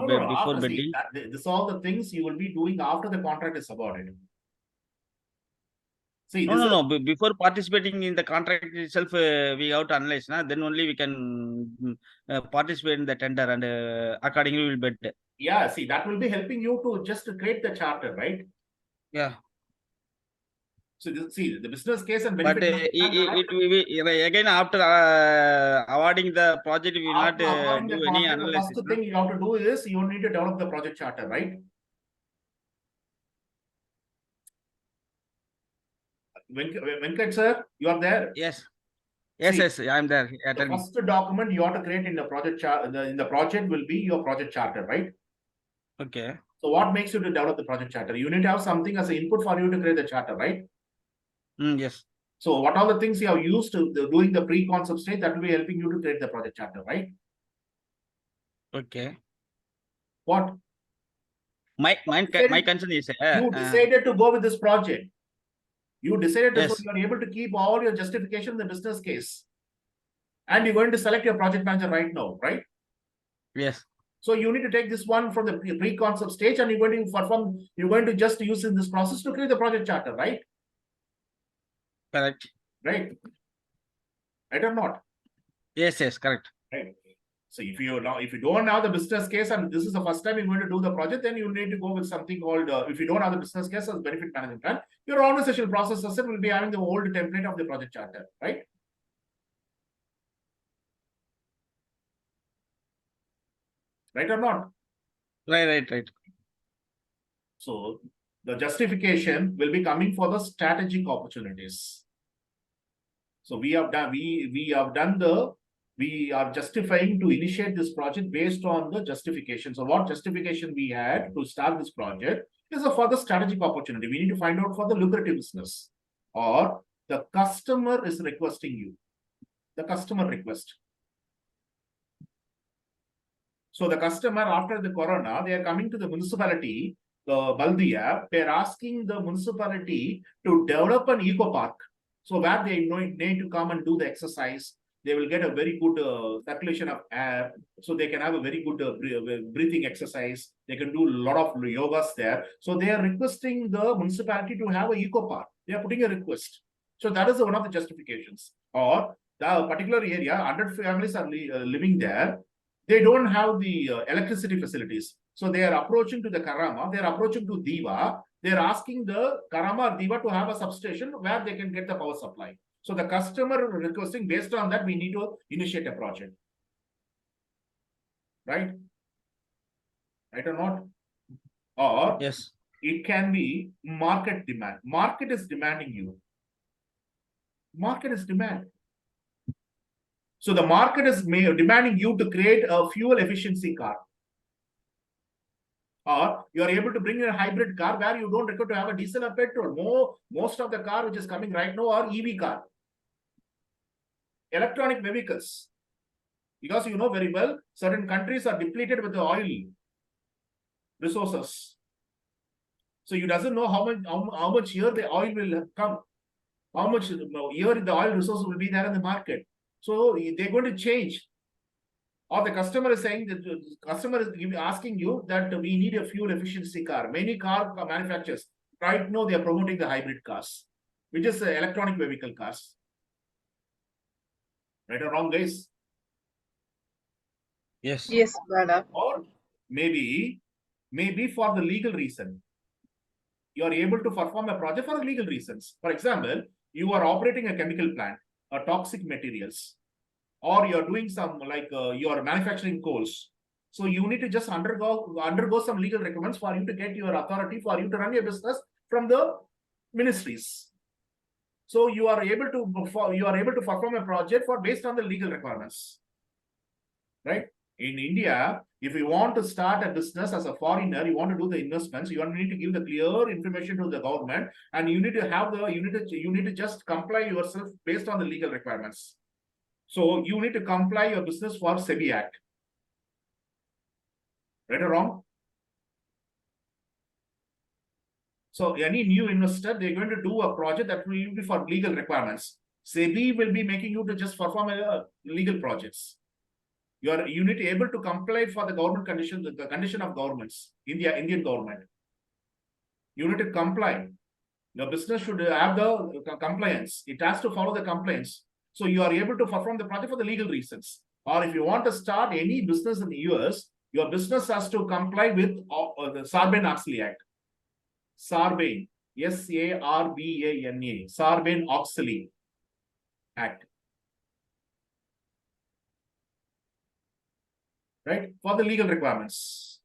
No, before after, bidding. see, this all the things you will be doing after the contract is awarded. See, No. Before participating in the contract itself, we have to analyze. Then only we can participate in the tender and accordingly we'll bid. Yeah, see, that will be helping you to just create the charter, right? Yeah. So see, the business case and But benefit. again after awarding the project, we will not After awarding do the any contract, the analysis. first thing you have to do is you need to develop the project charter, right? Venkat sir, you are there? Yes. See, Yes, I am there. Yeah, the tell me. first document you have to create in the project chart, in the project will be your project charter, right? Okay. So what makes you to develop the project charter? You need to have something as an input for you to create the charter, right? Yes. So what are the things you have used to doing the pre-concept stage that will be helping you to create the project charter, right? Okay. What? My concern is You decided to go with this project. You decided to, Yes. so you are able to keep all your justification in the business case. And you're going to select your project manager right now, right? Yes. So you need to take this one from the pre-concept stage and you're going to perform, you're going to just use in this process to create the project charter, right? Correct. Right. Right or not? Yes, correct. Right. So if you don't have the business case and this is the first time you're going to do the project, then you need to go with something called, if you don't have the business case as benefit management plan, your organizational process system will be having the old template of the project charter, right? Right or not? Right. So the justification will be coming for the strategic opportunities. So we are justifying to initiate this project based on the justification. So what justification we had to start this project is for the strategic opportunity. We need to find out for the lucrative business, or the customer is requesting you. The customer request. So the customer, after the corona, they are coming to the municipality, the Baldia, they are asking the municipality to develop an eco park. So where they need to come and do the exercise, they will get a very good circulation of air. So they can have a very good breathing exercise. They can do a lot of yogas there. So they are requesting the municipality to have an eco park. They are putting a request. So that is one of the justifications. Or the particular area, 100 families are living there. They don't have the electricity facilities. So they are approaching to the Karama, they are approaching to Diva, they are asking the Karama or Diva to have a substation where they can get the power supply. So the customer requesting, based on that, we need to initiate a project. Right? Right or not? Or yes, it can be market demand. Market is demanding you. Market is demand. So the market is demanding you to create a fuel efficiency car. Or you are able to bring in a hybrid car where you don't require to have a diesel or petrol. Most of the car which is coming right now are EV car. Electronic vehicles. Because you know very well, certain countries are depleted with the oil resources. So you doesn't know how much here the oil will come. How much here the oil resource will be there in the market. So they're going to change. Or the customer is saying that the customer is asking you that we need a fuel efficiency car. Many car manufacturers right now they are promoting the hybrid cars, which is electronic vehicle cars. Right or wrong, guys? Yes. Yes, Bala. Or maybe for the legal reason, you are able to perform a project for the legal reasons. For example, you are operating a chemical plant or toxic materials, or you're doing some like you're manufacturing coals. So you need to just undergo some legal requirements for you to get your authority for you to run your business from the ministries. So you are able to perform a project based on the legal requirements, right? In India, if you want to start a business as a foreigner, you want to do the investments, you need to give the clear information to the government, and you need to have you need to just comply yourself based on the legal requirements. So you need to comply your business for SEBI Act. Right or wrong? So any new investor, they're going to do a project that will be for legal requirements. SEBI will be making you to just perform legal projects. You need to be able to comply for the government condition, the condition of governments, Indian government. You need to comply. The business should have the compliance. It has to follow the compliance. So you are able to perform the project for the legal reasons. Or if you want to start any business in the US, your business has to comply with the Sarbanes-Oxley Act. Sarbanes, S-A-R-B-A-N-E, Sarbanes-Oxley Act. Right, for the legal requirements.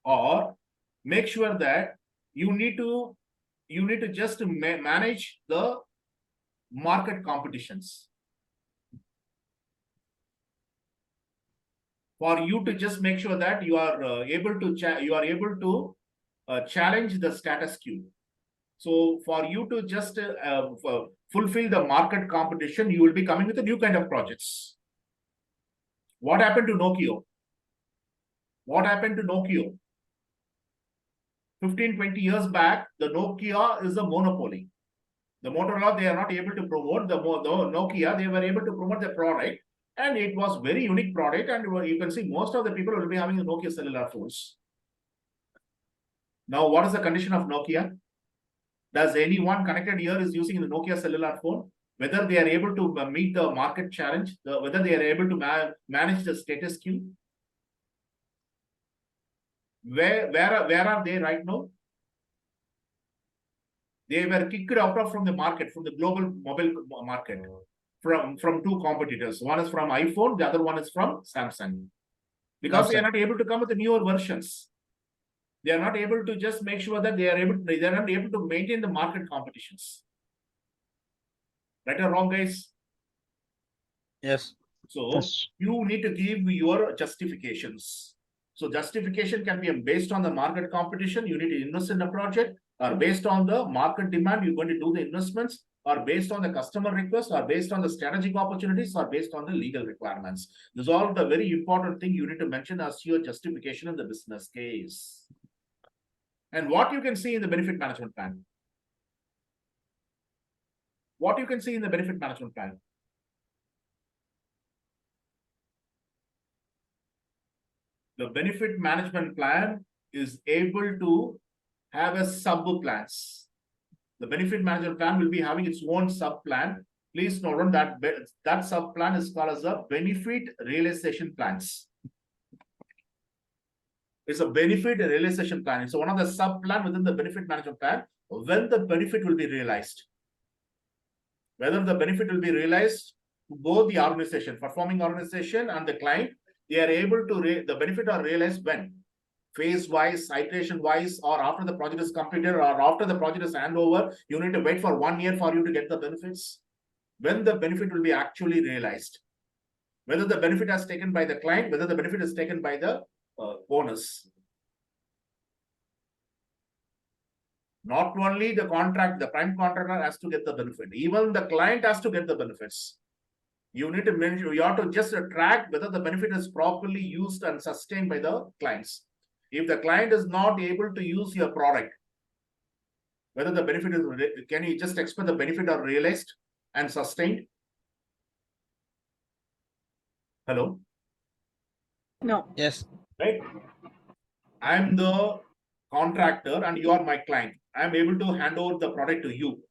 Or make sure that you need to just manage the market competitions. For you to just make sure that you are able to challenge the status quo. So for you to just fulfill the market competition, you will be coming with a new kind of projects. What happened to Nokia? What happened to Nokia? 15-20 years back, the Nokia is a monopoly. The Motorola, they are not able to promote the Nokia. They were able to promote the product, and it was very unique product. And you can see most of the people will be having the Nokia cellular phones. Now, what is the condition of Nokia? Does anyone connected here is using the Nokia cellular phone? Whether they are able to meet the market challenge, whether they are able to manage the status quo. Where are they right now? They were kicked out from the market, from the global mobile market, from two competitors. One is from iPhone, the other one is from Samsung. Because they are not able to come with the newer versions. They are not able to just make sure that they are not able to maintain the market competitions. Right or wrong, guys? Yes. So Yes. you need to give your justifications. So justification can be based on the market competition. You need to invest in a project, or based on the market demand, you're going to do the investments, or based on the customer request, or based on the strategic opportunities, or based on the legal requirements. This is all the very important thing you need to mention as your justification in the business case. And what you can see in the benefit management plan. What you can see in the benefit management plan. The benefit management plan is able to have a sub-plans. The benefit management plan will be having its own sub-plan. Please note that sub-plan is called as a benefit realization plans. It's a benefit realization plan. It's one of the sub-plan within the benefit management plan when the benefit will be realized. Whether the benefit will be realized, both the organization, performing organization and the client, they are able to, the benefit are realized when? Phase-wise, iteration-wise, or after the project is completed, or after the project is handover, you need to wait for 1 year for you to get the benefits. When the benefit will be actually realized. whether the benefit is taken by the client, whether the benefit is taken by the owners. Not only the prime contractor has to get the benefit, even the client has to get the benefits. You need to mention, you have to just track whether the benefit is properly used and sustained by the clients. If the client is not able to use your product, whether the benefit is, can you just expect the benefit are realized and sustained? Hello? No. Yes. Right? I am the contractor and you are my client. I am able to hand over the product to you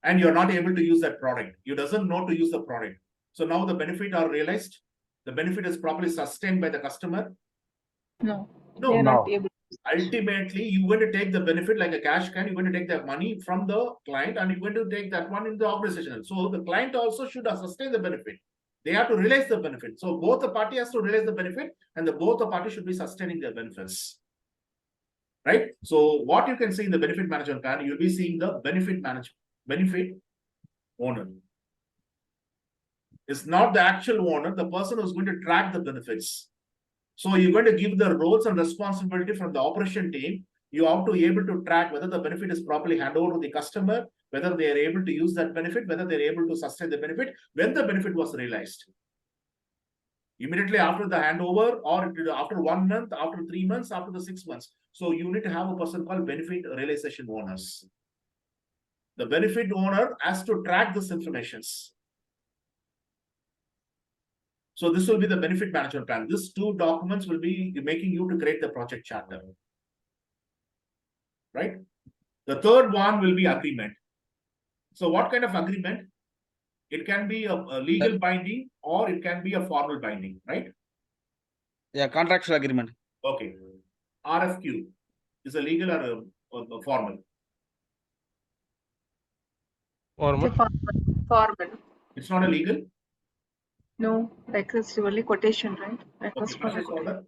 and you're not able to use that product. You doesn't know to use the product. So now the benefit are realized. The benefit is properly sustained by the customer. No. No. They are not No. able. Ultimately, you're going to take the benefit like a cash can. You're going to take the money from the client and you're going to take that one in the organization. So the client also should sustain the benefit. They have to realize the benefit. So both the party has to realize the benefit and both the parties should be sustaining their benefits. Right? So what you can see in the benefit management plan, you'll be seeing the benefit owner. It's not the actual owner, the person who's going to track the benefits. So you're going to give the roles and responsibility from the operation team. You have to be able to track whether the benefit is properly handed over to the customer, whether they are able to use that benefit, whether they're able to sustain the benefit when the benefit was realized. Immediately after the handover, or after 1 month, after 3 months, after the 6 months. So you need to have a person called benefit realization owners. The benefit owner has to track this information. So this will be the benefit management plan. These 2 documents will be making you to create the project charter. Right? The third one will be agreement. So what kind of agreement? It can be a legal binding or it can be a formal binding, right? Yeah, contractual agreement. Okay. RFQ is a legal or a formal? It's a Formal. formal. It's not a legal? No. Request only quotation, right? Okay. Request for Purchase quotation. order?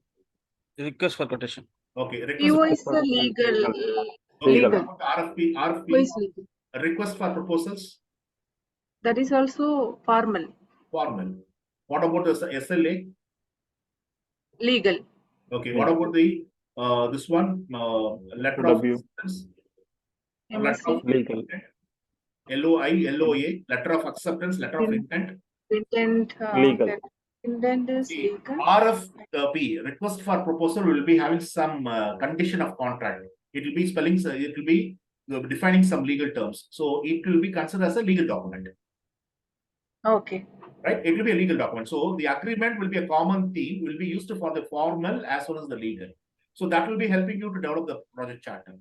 Request for quotation. Okay. PO Request is the legal. okay. legal. What about RFP, PO is legal. request for proposals, That is also formal. formal. What about the SLA? Legal. Okay. What about the this one letter of W. acceptance? MSA. Legal. LOI, LOA, letter of acceptance, letter of intent. Intent. Legal. Intent is See, legal. RFP, request for proposal, will be having some condition of contract. It will be spelling, it will be defining some legal terms. So it will be considered as a legal document. Okay. Right? It will be a legal document. So the agreement will be a common theme, will be used for the formal as well as the legal. So that will be helping you to develop the project charter.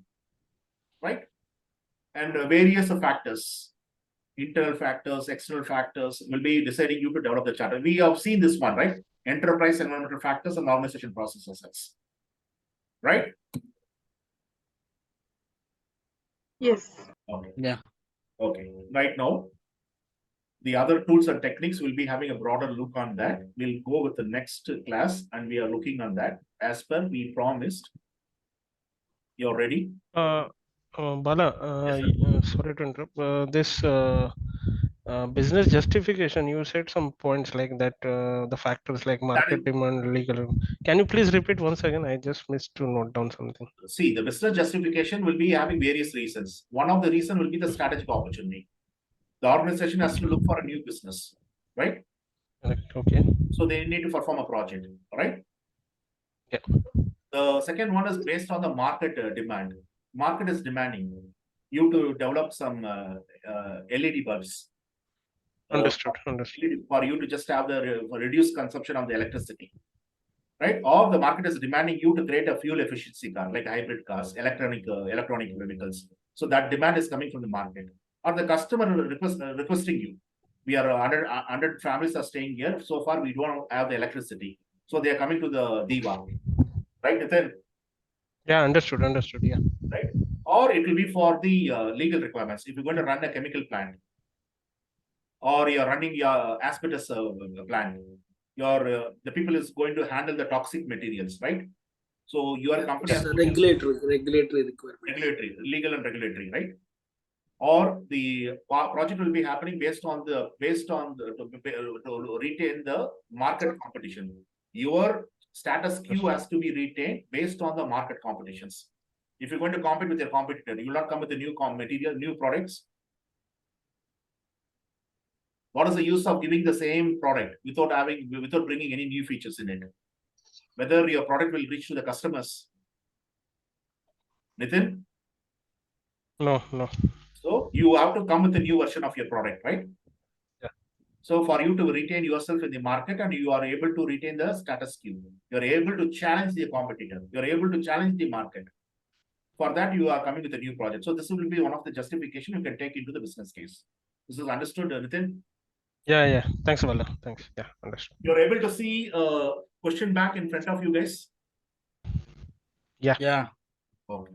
Right? And various factors, internal factors, external factors will be deciding you to develop the charter. We have seen this one, right? Enterprise environmental factors and organization process assets. Right? Yes. Okay. Yeah. Okay. Right now, the other tools and techniques will be having a broader look on that. We'll go with the next class and we are looking on that as per we promised. You're ready? Bala, Yes, sorry to interrupt. This business justification, you said some points like that, the factors like market demand, legal. Can you please repeat once again? I just missed to note down something. See, the business justification will be having various reasons. One of the reasons will be the strategic opportunity. The organization has to look for a new business, right? Correct. Okay. So they need to perform a project, right? Yeah. The second one is based on the market demand. Market is demanding you to develop some LED bulbs. Understood. For you to just have the reduced consumption of the electricity, right? Or the market is demanding you to create a fuel efficiency car, like hybrid cars, electronic vehicles. So that demand is coming from the market. Or the customer requesting you. We are 100 families are staying here. So far, we don't have the electricity. So they are coming to the DIVA, right? Then, Yeah, understood. Yeah. right? Or it will be for the legal requirements. If you're going to run a chemical plant, or you're running your asbestos plant, the people is going to handle the toxic materials, right? So your company has regulatory requirement. Regulatory, legal and regulatory, right? or the project will be happening based on the to retain the market competition. Your status quo has to be retained based on the market competitions. If you're going to compete with your competitor, you will not come with a new material, new products. What is the use of giving the same product without bringing any new features in it? Whether your product will reach to the customers. Nitin? No, no. So you have to come with a new version of your product, right? Yeah. So for you to retain yourself in the market and you are able to retain the status quo, you're able to challenge the competitor, you're able to challenge the market. For that, you are coming with a new project. So this will be one of the justification you can take into the business case. This is understood, Nitin? Yeah, yeah. Thanks, Vala. Thanks. Yeah, understood. You're able to see a question back in front of you guys? Yeah. Okay.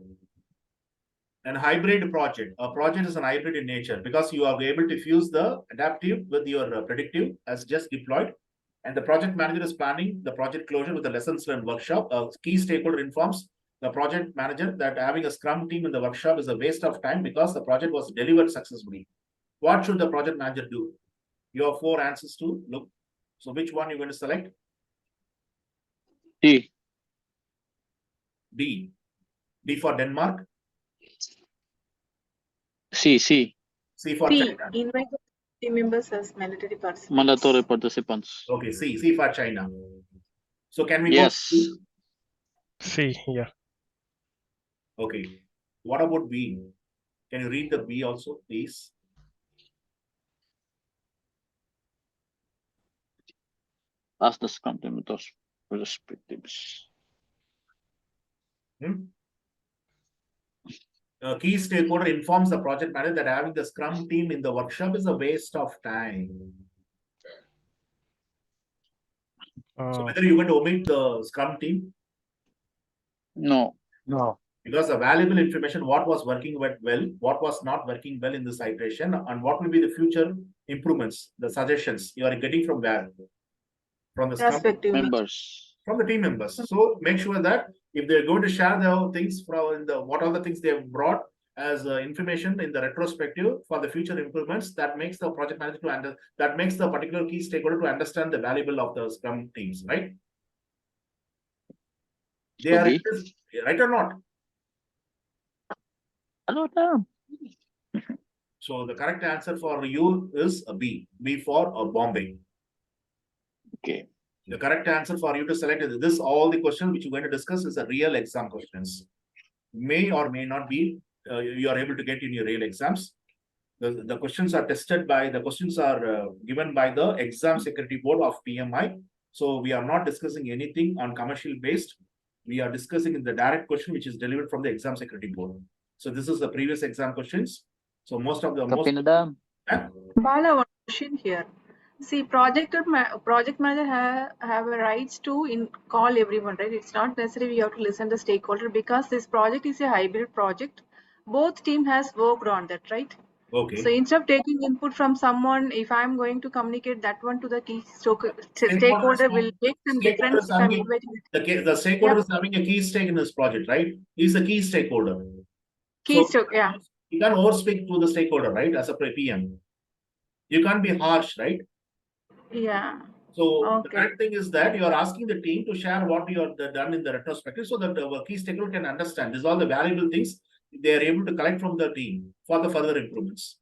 And hybrid project. A project is an hybrid in nature because you are able to fuse the adaptive with your predictive as just deployed. And the project manager is planning the project closure with the lessons learned workshop. A key stakeholder informs the project manager that having a scrum team in the workshop is a waste of time because the project was delivered successfully. What should the project manager do? You have 4 answers to look. So which one you're going to select? D. D. D for Denmark. C. C for C. China. Invite the team members as mandatory participants. Mandatory participants. Okay, C for China. So can we Yes. go to C, yeah. Okay. What about B? Can you read the B also, please? Ask the scrum team with those perspectives. A key stakeholder informs the project manager that having the scrum team in the workshop is a waste of time. So whether you're going to omit the scrum team? No. No. Because the valuable information, what was working well, what was not working well in this iteration, and what will be the future improvements, the suggestions you are getting from where? From the scrum Perspective. Members. from the team members. So make sure that if they're going to share their things from what are the things they have brought as information in the retrospective for the future improvements, that makes the project manager that makes the particular key stakeholder to understand the valuable of the scrum teams, right? They are right or not? I don't know. So the correct answer for you is a B. B for Bombay. Okay. The correct answer for you to select is this. All the questions which you're going to discuss is a real exam questions. May or may not be you are able to get in your real exams. The questions are tested by the questions are given by the exam security board of PMI. So we are not discussing anything on commercial based. We are discussing in the direct question which is delivered from the exam security board. So this is the previous exam questions. So most of the Bala, one question here. See, project manager have a rights to call everyone, right? It's not necessary we have to listen to the stakeholder because this project is a hybrid project. Both team has worked on that, right? Okay. So instead of taking input from someone, if I'm going to communicate that one to the key stakeholder will make some difference. The stakeholder is having a key stake in this project, right? He's the key stakeholder. Yeah. You can't overspeak to the stakeholder, right? As a PM. You can't be harsh, right? Yeah. So the correct thing is that you are asking the team to share what you have done in the retrospective so that the key stakeholder can understand. These are all the valuable things they are able to collect from the team for the further improvements.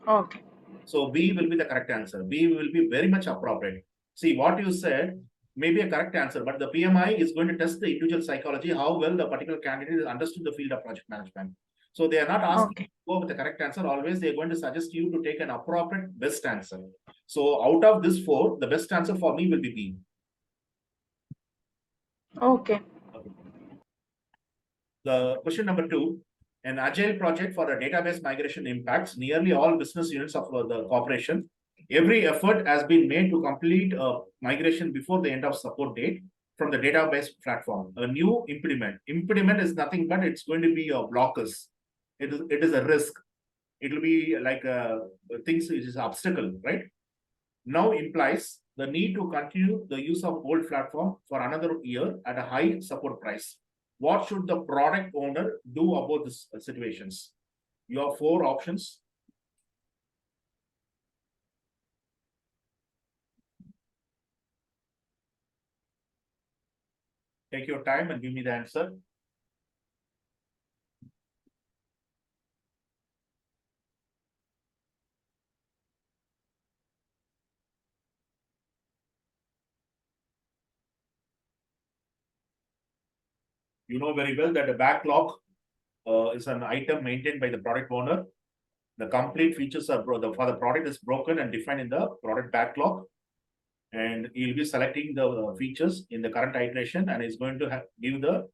Okay. So B will be the correct answer. B will be very much appropriate. See, what you said may be a correct answer, but the PMI is going to test the individual psychology, how well the particular candidate has understood the field of project management. So they are not asking you to go with the correct answer. Always they're going to suggest you to take an appropriate best answer. So out of this 4, the best answer for me will be B. Okay. The question number 2, an agile project for a database migration impacts nearly all business units of the corporation. Every effort has been made to complete a migration before the end of support date from the database platform. A new impediment is nothing but it's going to be a blockers. It is a risk. It will be like things which is obstacle, right? Now implies the need to continue the use of old platform for another year at a high support price. What should the product owner do about these situations? You have 4 options. Take your time and give me the answer. You know very well that the backlog is an item maintained by the product owner. The complete features are for the product is broken and defined in the product backlog. And he'll be selecting the features in the current iteration and is going to give the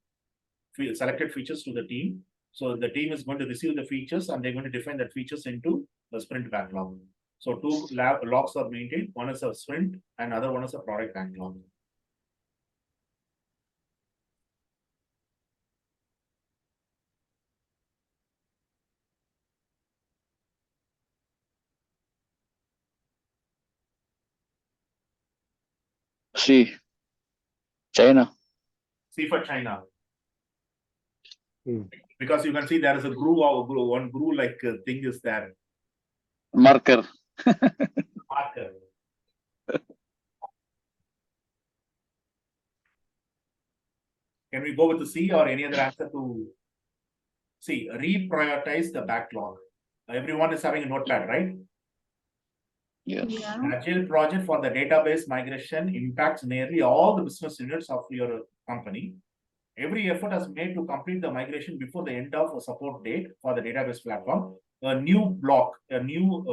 selected features to the team. So the team is going to receive the features and they're going to define the features into the sprint backlog. So 2 logs are maintained. One is a sprint and other one is a product backlog. C. China. C for China. Hmm. Because you can see there is a one groove like thing is there. Marker. Marker. Can we go with the C or any other answer to C? Reprioritize the backlog. Everyone is having a notepad, right? Yes. Yeah. Agile project for the database migration impacts nearly all the business units of your company. Every effort is made to complete the migration before the end of a support date for the database platform. A new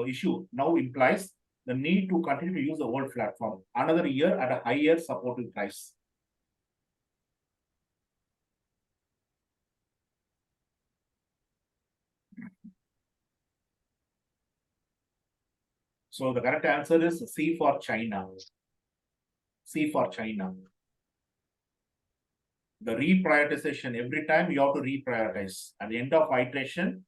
issue now implies the need to continue to use the old platform another year at a higher supported price. So the correct answer is C for China. C for China. The reprioritization, every time you have to reprioritize. At the end of iteration,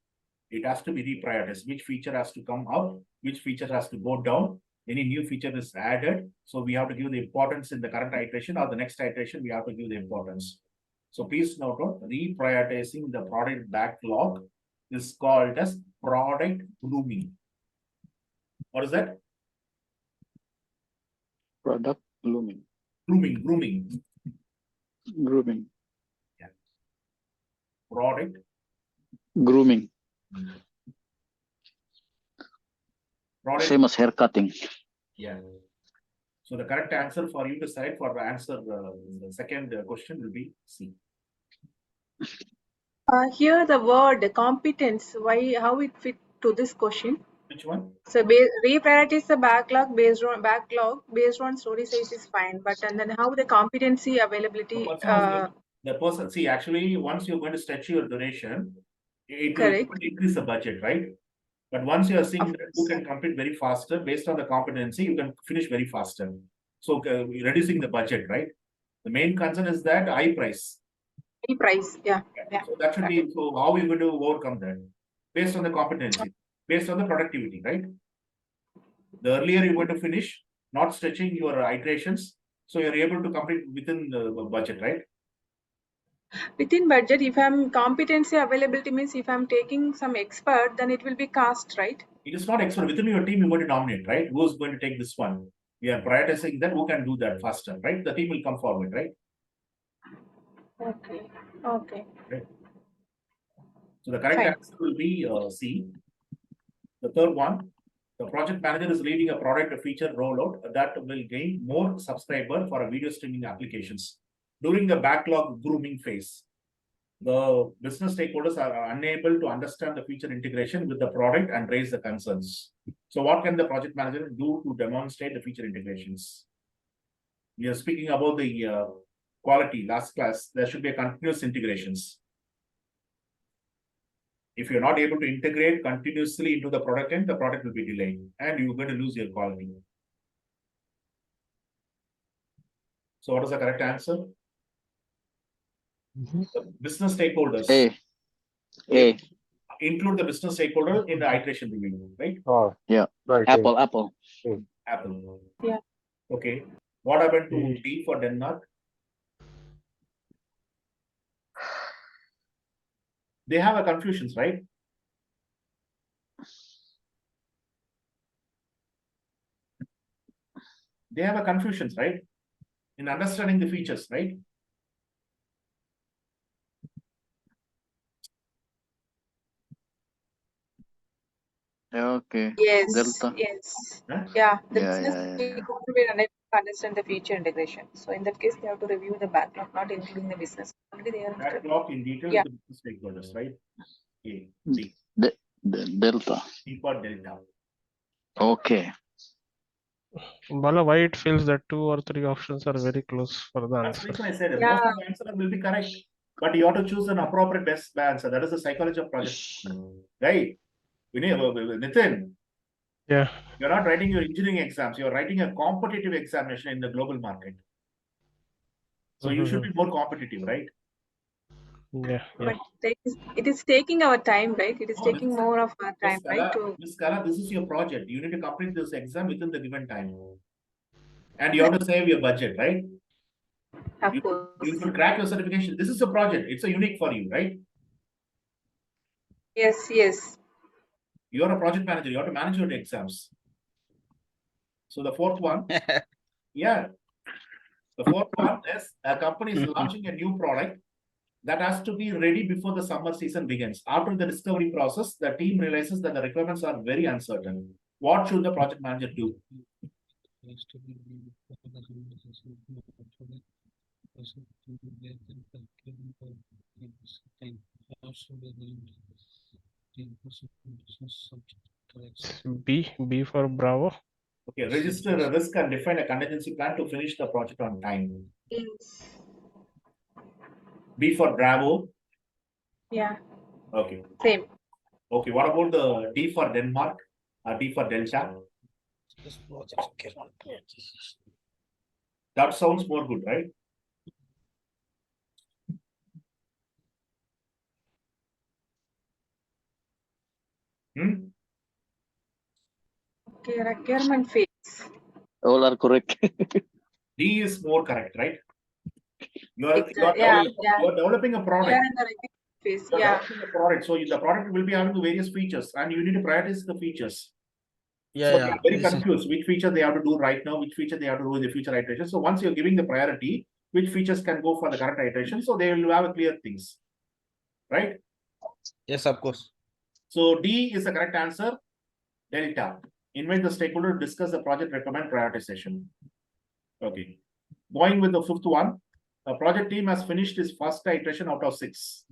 it has to be reprioritized. Which feature has to come up, which feature has to go down, any new feature is added. So we have to give the importance in the current iteration or the next iteration, we have to give the importance. So please note, reprioritizing the product backlog is called as product grooming. What is that? Product grooming. Grooming. Grooming. Yeah. Product Grooming. Product. Same as hair cutting. Yeah. So the correct answer for you to select for the answer, the second question will be C. Here the word competence, how it fit to this question? Which one? So reprioritize the backlog based on story size is fine, but and then how the competency availability The person, see, actually, once you're going to stretch your duration, it correct. will increase the budget, right? But once you are seeing that you can complete very faster based on the competency, you can finish very faster. So reducing the budget, right? The main concern is that high price. High price, yeah. So that should be, so how are we going to overcome that? Based on the competency, based on the productivity, right? The earlier you're going to finish, not stretching your iterations, so you're able to complete within the budget, right? Within budget, if I'm competency availability means if I'm taking some expert, then it will be cost, right? It is not expert. Within your team, you're going to nominate, right? Who's going to take this one? We are prioritizing that. Who can do that faster, right? The team will come forward, right? Okay. Right. So the correct answer will be C. The third one, the project manager is leading a product feature rollout that will gain more subscriber for a video streaming applications. During the backlog grooming phase, the business stakeholders are unable to understand the feature integration with the product and raise the concerns. So what can the project manager do to demonstrate the feature integrations? We are speaking about the quality last class. There should be a continuous integrations. If you're not able to integrate continuously into the product end, the product will be delayed and you're going to lose your quality. So what is the correct answer? The business stakeholders. A. Include the business stakeholder in the iteration review, right? Oh, Yeah. right. Apple. Apple. Yeah. Okay. What happened to D for Denmark? They have a confusions, right? they have a confusions, right? In understanding the features, right? Okay. Yes, Delta. yes. Huh? Yeah, the Yeah, business yeah, yeah, yeah. stakeholder will unable to understand the feature integration. So in that case, they have to review the backlog, not including the business. Already they are. Backlog in detail Yeah. with the business stakeholders, right? A, D, Delta. D for delta. Okay. Bala, why it feels that 2 or 3 options are very close for the That's the answer? reason I said it. Yeah. Most of the answer will be correct, but you have to choose an appropriate best answer. That is the psychology of project management, right? Nitin, Yeah. you're not writing your engineering exams, you're writing a competitive examination in the global market. So you should be more competitive, right? Yeah. Yeah. But it is taking our time, right? It is No, taking more of our time, right? To Miss Kala, this is your project. You need to complete this exam within the given time. And you have to save your budget, right? of course. You should crack your certification. This is a project. It's a unique for you, right? Yes, yes. You're a project manager. You have to manage your exams. So the fourth one, yeah. The fourth one is a company is launching a new product that has to be ready before the summer season begins. After the discovery process, the team realizes that the requirements are very uncertain. What should the project manager do? B for Bravo. Okay, register a risk and define a contingency plan to finish the project on time. Yes. B for Bravo. Yeah. Okay. Same. Okay, what about the D for Denmark? D for Delta? That sounds more good, right? Hmm? Okay, requirement phase. All are correct. D is more correct, right? You are Yeah. developing a We product. are in the requirement phase. You're Yeah. developing a product. So the product will be having the various features and you need to prioritize the features. Yeah, So yeah. they are very confused which feature they have to do right now, which feature they have to do in the future iteration. So once you're giving the priority, which features can go for the current iteration, so they will have a clear things, right? Yes, of course. So D is the correct answer. Delta. Invite the stakeholder to discuss the project recommend prioritization. Okay. Going with the fifth one, the project team has finished its first iteration out of 6.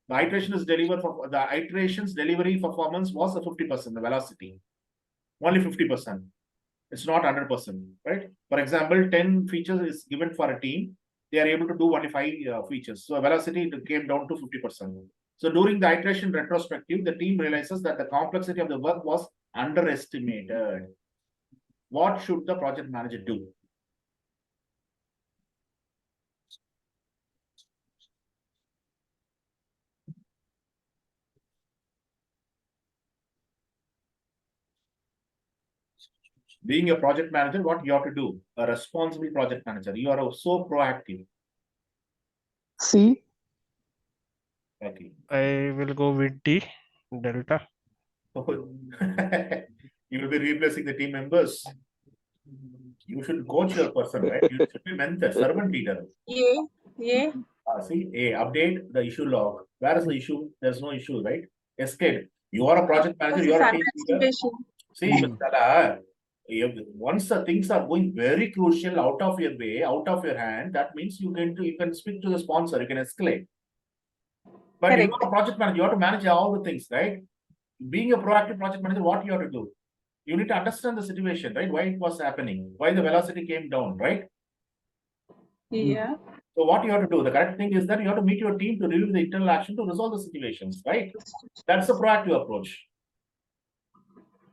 The iteration is delivered for the iteration's delivery performance was a 50%, the velocity. Only 50%. It's not 100%, right? For example, 10 features is given for a team. They are able to do only 5 features. So velocity came down to 50%. So during the iteration retrospective, the team realizes that the complexity of the work was underestimated. What should the project manager do? Being a project manager, what you have to do? A responsible project manager. You are so proactive. C. Okay. I will go with D, Delta. You will be replacing the team members. You should coach your person, right? You should be mentor, servant leader. Yeah. See, update the issue log. Where is the issue? There's no issue, right? Escape. You are a project manager. You are a team leader. See, Mr. Tala, once the things are going very crucial, out of your way, out of your hand, that means you can speak to the sponsor. You can escalate. But Correct. you are a project manager. You have to manage all the things, right? Being a proactive project manager, what you have to do? You need to understand the situation, right? Why it was happening, why the velocity came down, right? Yeah. So what you have to do, the correct thing is that you have to meet your team to review the internal action to resolve the situations, right? That's a proactive approach.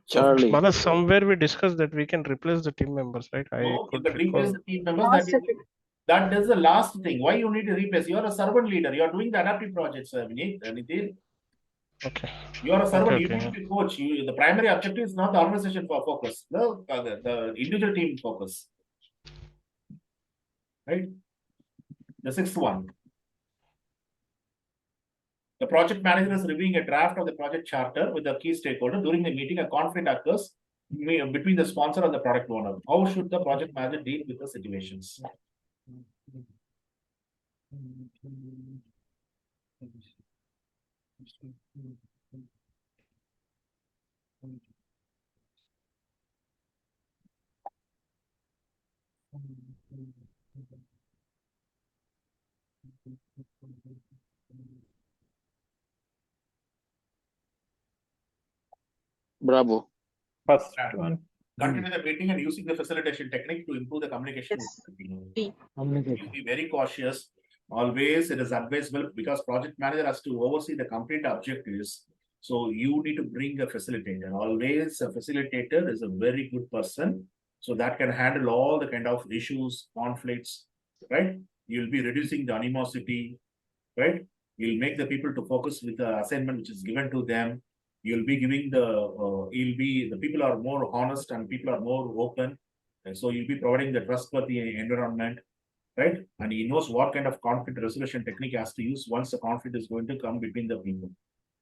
Charlie. Bala, somewhere we discussed that we can replace the team members, right? No, I if could the replace recall. the team members, that is the last thing. Why you need to replace? You are a servant leader. You are doing the adaptive projects, Nitin. Okay. You are a servant. Okay, You need to be coach. The primary objective is not the organization for focus. The individual team focus. Right? The sixth one. The project manager is reviewing a draft of the project charter with the key stakeholder. During the meeting, a conflict occurs between the sponsor and the product owner. How should the project manager deal with the situations? Bravo. First Yeah. one. Continue the meeting and using the facilitation technique to improve the communication. Yes. with the team. D. Communication. Be very cautious. Always it is advisable because project manager has to oversee the complete objectives. So you need to bring a facilitator. Always a facilitator is a very good person. So that can handle all the kind of issues, conflicts, right? You'll be reducing the animosity, right? You'll make the people to focus with the assignment which is given to them. You'll be giving the people are more honest and people are more open. And so you'll be providing the trustworthy environment, right? And he knows what kind of conflict resolution technique has to use once the conflict is going to come between the people.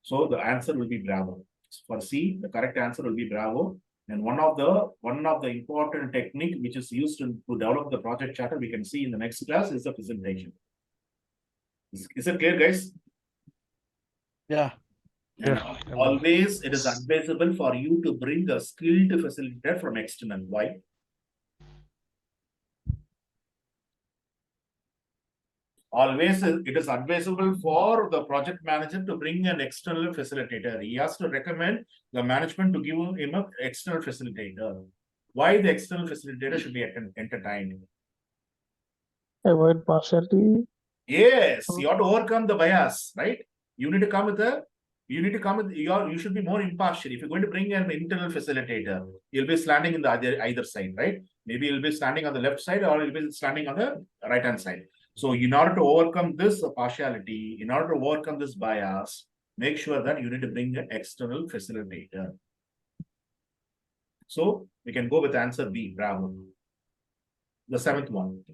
So the answer will be Bravo. For C, the correct answer will be Bravo. And one of the important technique which is used to develop the project charter we can see in the next class is the presentation. Is it clear, guys? Yeah. And Yeah. always it is advisable for you to bring a skilled facilitator from external. Why? Always it is advisable for the project manager to bring an external facilitator. He has to recommend the management to give him an external facilitator. Why the external facilitator should be entertained? Avoid partiality. Yes, you have to overcome the bias, right? You should be more impartial. If you're going to bring an internal facilitator, you'll be standing in the either side, right? Maybe you'll be standing on the left side or you'll be standing on the right hand side. So in order to overcome this partiality, in order to overcome this bias, make sure that you need to bring an external facilitator. So we can go with answer B, Bravo. The seventh one.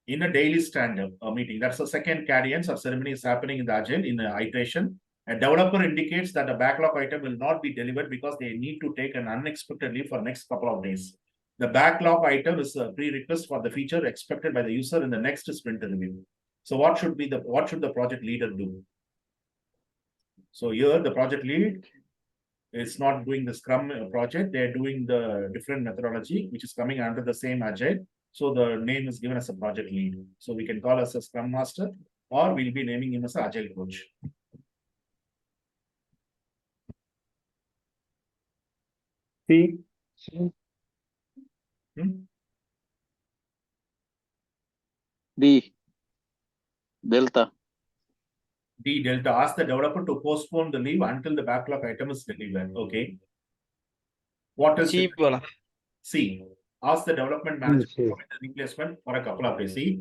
In a daily stand-up meeting, that's the second cadence or ceremony is happening in the Agile in the iteration. A developer indicates that a backlog item will not be delivered because they need to take an unexpected leave for next couple of days. The backlog item is a prerequisite for the feature expected by the user in the next sprint review. So what should the project leader do? So here the project lead is not doing the Scrum project, they're doing the different methodology, which is coming under the same Agile. So the name is given as a project lead. So we can call us a Scrum Master, or we'll be naming him as an Agile coach. C. D. Delta. D, Delta. Ask the developer to postpone the leave until the backlog item is delivered. Okay. What is C, bola. C? Ask the development manager to provide the replacement for a couple of days. See,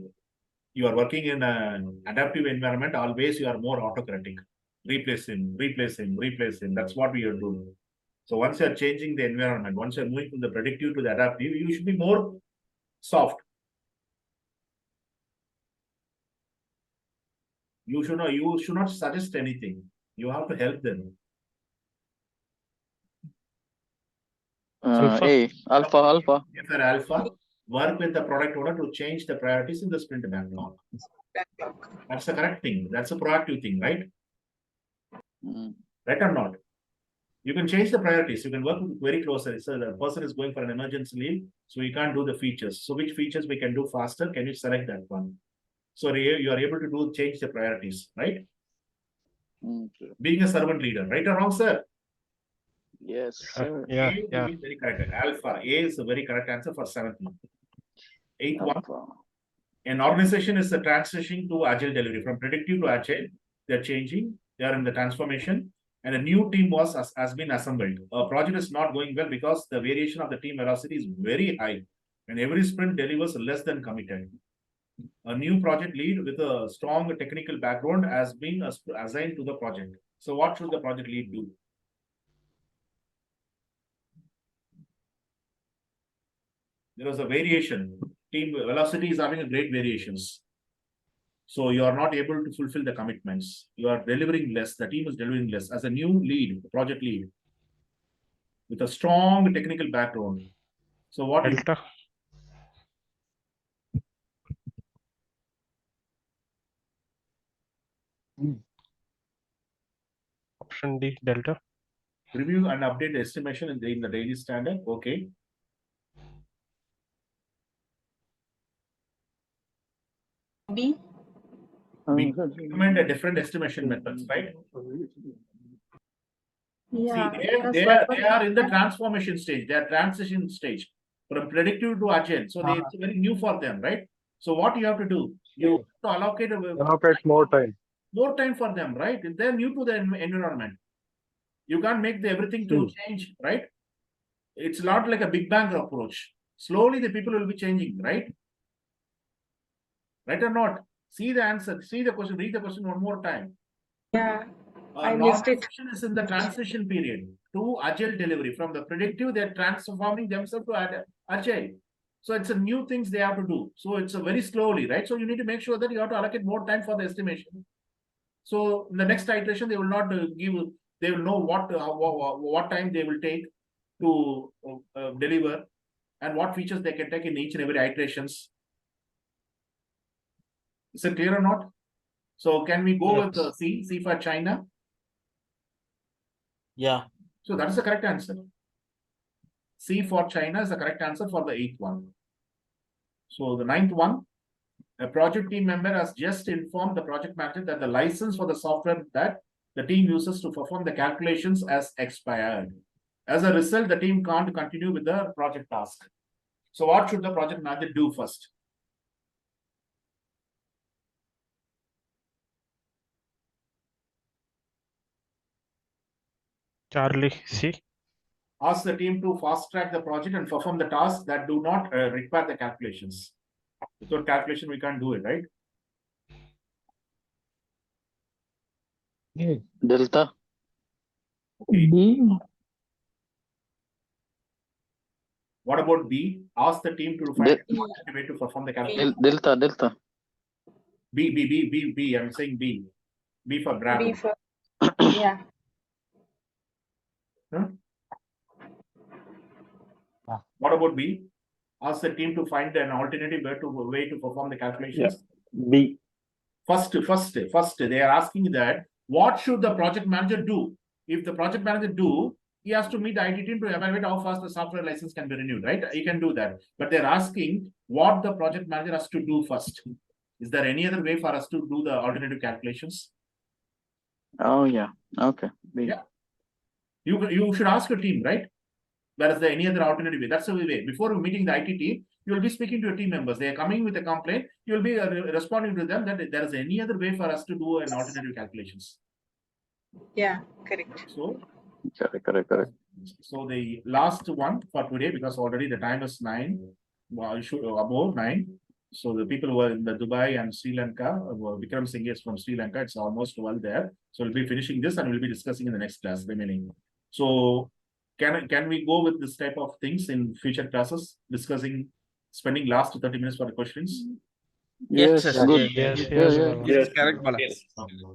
you are working in an adaptive environment. Always you are more autocratic. Replace him, replace him, replace him. That's what we are doing. So once you are changing the environment, once you are moving from the predictive to the adaptive, you should be more soft. You should not suggest anything. You have to help them. A. Alpha. If they're alpha, work with the product owner to change the priorities in the sprint backlog. That's the correct thing. That's a proactive thing, right? Right or not? You can change the priorities. You can work very closely. So the person is going for an emergency leave, so you can't do the features. So which features we can do faster? Can you select that one? So you are able to change the priorities, right? Being a servant leader, right or wrong, sir? Yes, sir. Yeah. Very correct. Alpha. A is the very correct answer for 7th one. 8th one. An organization is transitioning to agile delivery from predictive to agile. They're changing. They are in the transformation, and a new team has been assembled. A project is not going well because the variation of the team velocity is very high, and every sprint delivers less than committed. A new project lead with a strong technical background has been assigned to the project. So what should the project lead do? There is a variation. Team velocity is having a great variations. So you are not able to fulfill the commitments. You are delivering less. The team is delivering less. As a new lead, project lead, with a strong technical background. So what you Delta. Option D, delta. review and update the estimation in the daily standard. Okay. B. We recommend a different estimation methods, right? Yeah. See, because they are in the transformation stage, they are transition stage from predictive to agile. So it's very new for them, right? So what you have to do, you have to allocate Allocate more time. for them, right? They're new to the environment. You can't make everything to change, right? It's not like a big bang approach. Slowly the people will be changing, right? Right or not? See the answer, see the question, read the question one more time. Yeah. I missed it. Organization is in the transition period to agile delivery. From the predictive, they're transforming themselves to agile. So it's a new things they have to do. So it's a very slowly, right? So you need to make sure that you have to allocate more time for the estimation. So in the next iteration, they will not they will know what time they will take to deliver and what features they can take in each and every iterations. Is it clear or not? So can we go with the C for China? Yeah. So that is the correct answer. C for China is the correct answer for the 8th one. So the 9th one, a project team member has just informed the project manager that the license for the software that the team uses to perform the calculations has expired. As a result, the team can't continue with the project task. So what should the project manager do first? Charlie, C. Ask the team to fast track the project and perform the tasks that do not require the calculations. Without calculation, we can't do it, right? Delta. Okay. B. What about B? Ask the team to find a way to perform the calculation. Delta. B. I'm saying B. B for Bravo. B for yeah. Huh? What about B? Ask the team to find an alternative way to perform the calculations. B. First, they are asking that what should the project manager do? If the project manager do, he has to meet the IT team to evaluate how fast the software license can be renewed, right? He can do that. But they're asking what the project manager has to do first. Is there any other way for us to do the alternative calculations? Oh yeah. Okay. B. Yeah. You should ask your team, right? Where is there any other alternative way? That's the way. Before meeting the IT team, you will be speaking to your team members. They are coming with a complaint. You will be responding to them that there is any other way for us to do an alternative calculations. Yeah, correct. So, Correct. so the last one for today, because already the time is 9, above 9. So the people who are in the Dubai and Sri Lanka, Vikram Singh is from Sri Lanka. It's almost 12 there. So we'll be finishing this and we'll be discussing in the next class remaining. So can we go with this type of things in future classes, spending last 30 minutes for the questions? Yes. Good. Yes, Yes, correct, Bala.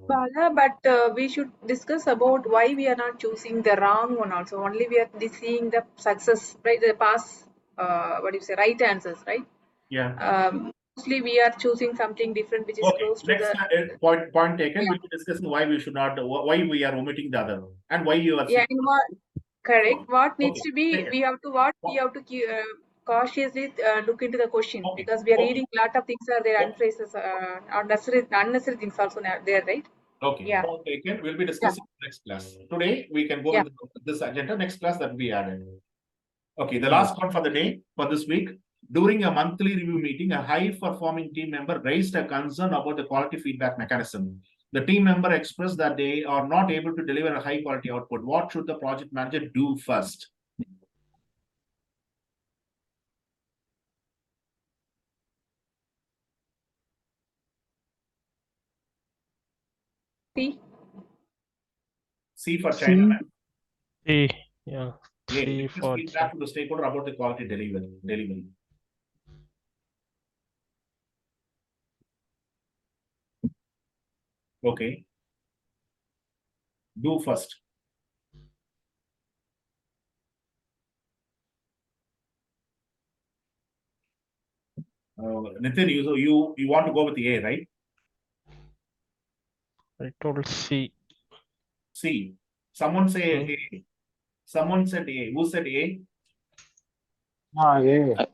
Bala, but we should discuss about why we are not choosing the wrong one also. Only we are seeing the success, right? The past, right answers, right? Yeah. Mostly we are choosing something different, which is close to Next the point taken. Yeah. We'll be discussing why we should not, why we are omitting the other, and why you are. yeah. And what correct? What needs Okay, to be? take it. We have to cautiously look into the question Okay, because we are okay. reading a lot of things are there, unphrases, unnecessary things also there, right? Okay, Yeah. point taken. We'll be discussing next class. Today we can go Yeah. with this agenda. Next class that we added. Okay, the last one for the day for this week. During a monthly review meeting, a high-performing team member raised a concern about the quality feedback mechanism. The team member expressed that they are not able to deliver a high-quality output. What should the project manager do first? C for China. C. Yeah. Yeah, C request for feedback to the stakeholder about the quality delivery. Okay. Do first. Nitin, you want to go with A, right? I told C. C. Someone say A. Someone said A. Who said A? Yeah. I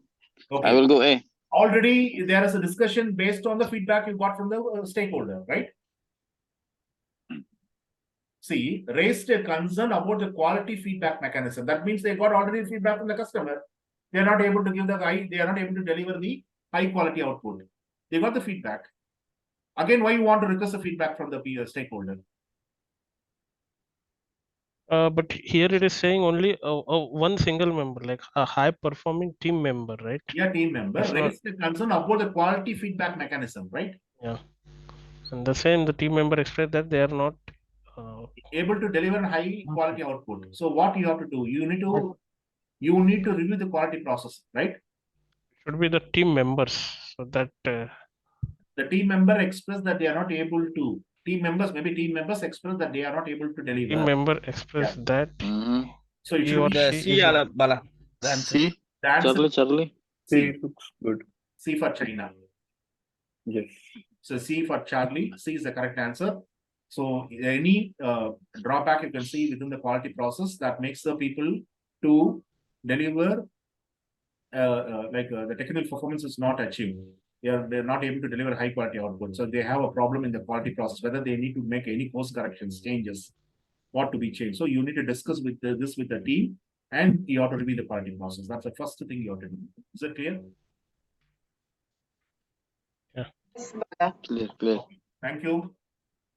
Okay. will go A. Already there is a discussion based on the feedback you got from the stakeholder, right? C. Raised a concern about the quality feedback mechanism. That means they got already feedback from the customer. They are not able to give the they are not able to deliver the high quality output. They got the feedback. Again, why you want to request the feedback from the stakeholder? But here it is saying only one single member, like a high performing team member, right? Yeah, team member It's not- raised a concern about the quality feedback mechanism, right? Yeah. And the same, the team member expressed that they are not Able to deliver high quality output. So what you have to do? You need to review the quality process, right? should be the team members, so that The team member express that they are not able to. Team members express that they are not able to deliver. team member express that Mhm. So it he should or be The she C, is not- Bala. The answer. C. the answer Charlie. C. looks good. C for China. Yes. So C for Charlie. C is the correct answer. So any drawback you can see within the quality process that makes the people to deliver the technical performance is not achieved. They're not able to deliver high quality output. So they have a problem in the quality process, whether they need to make any course corrections, changes, what to be changed. So you need to discuss with this with the team, and you have to review the quality process. That's the first thing you have to do. Is that clear? Yes, Bala. Clear. Thank you.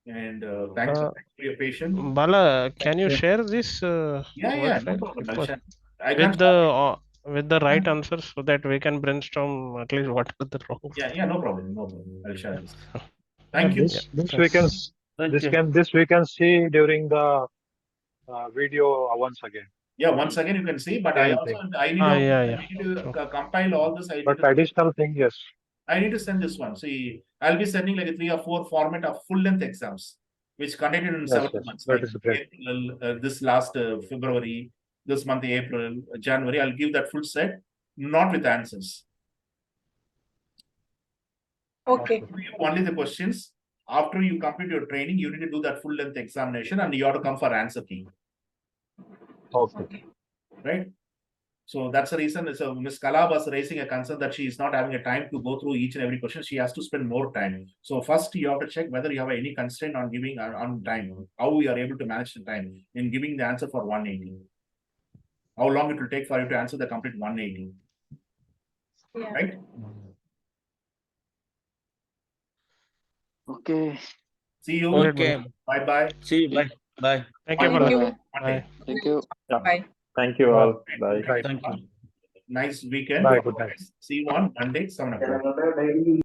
And thanks for your patience. Bala, can you share this Yeah, Word no file problem. I'll with share. I can't with the right answers so that we can brainstorm at least what are the wrong. Yeah, no problem. I'll share this. Thank you. This we can Thank this we can see during the video once again. Yeah, once again you can see, but I Same also thing. I need to compile all this. But additional thing, yes. I need to send this one. See, I'll be sending like a 3 or 4 format of full length exams, which conducted in Yes, 7 yes, months. that Like is great. April, this last February, this month April, January. I'll give that full set, not with answers. Okay. Only the questions. After you complete your training, you need to do that full length examination, and you have to come for answer key, Okay. right? So that's the reason. So Ms. Kala was raising a concern that she is not having a time to go through each and every question. She has to spend more time. So first you have to check whether you have any constraint on giving on time, how we are able to manage the time in giving the answer for 180. How long it will take for you to answer the complete 180, Yeah. right? Okay. See you. Okay. Bye. See you. Bye. Bye. Thank you, Thank Bala. you. Monday. Thank you. Bye. Thank you all. Bye. Right. Thank you. Nice weekend. Bye, good night. See you on Monday, 7 o'clock.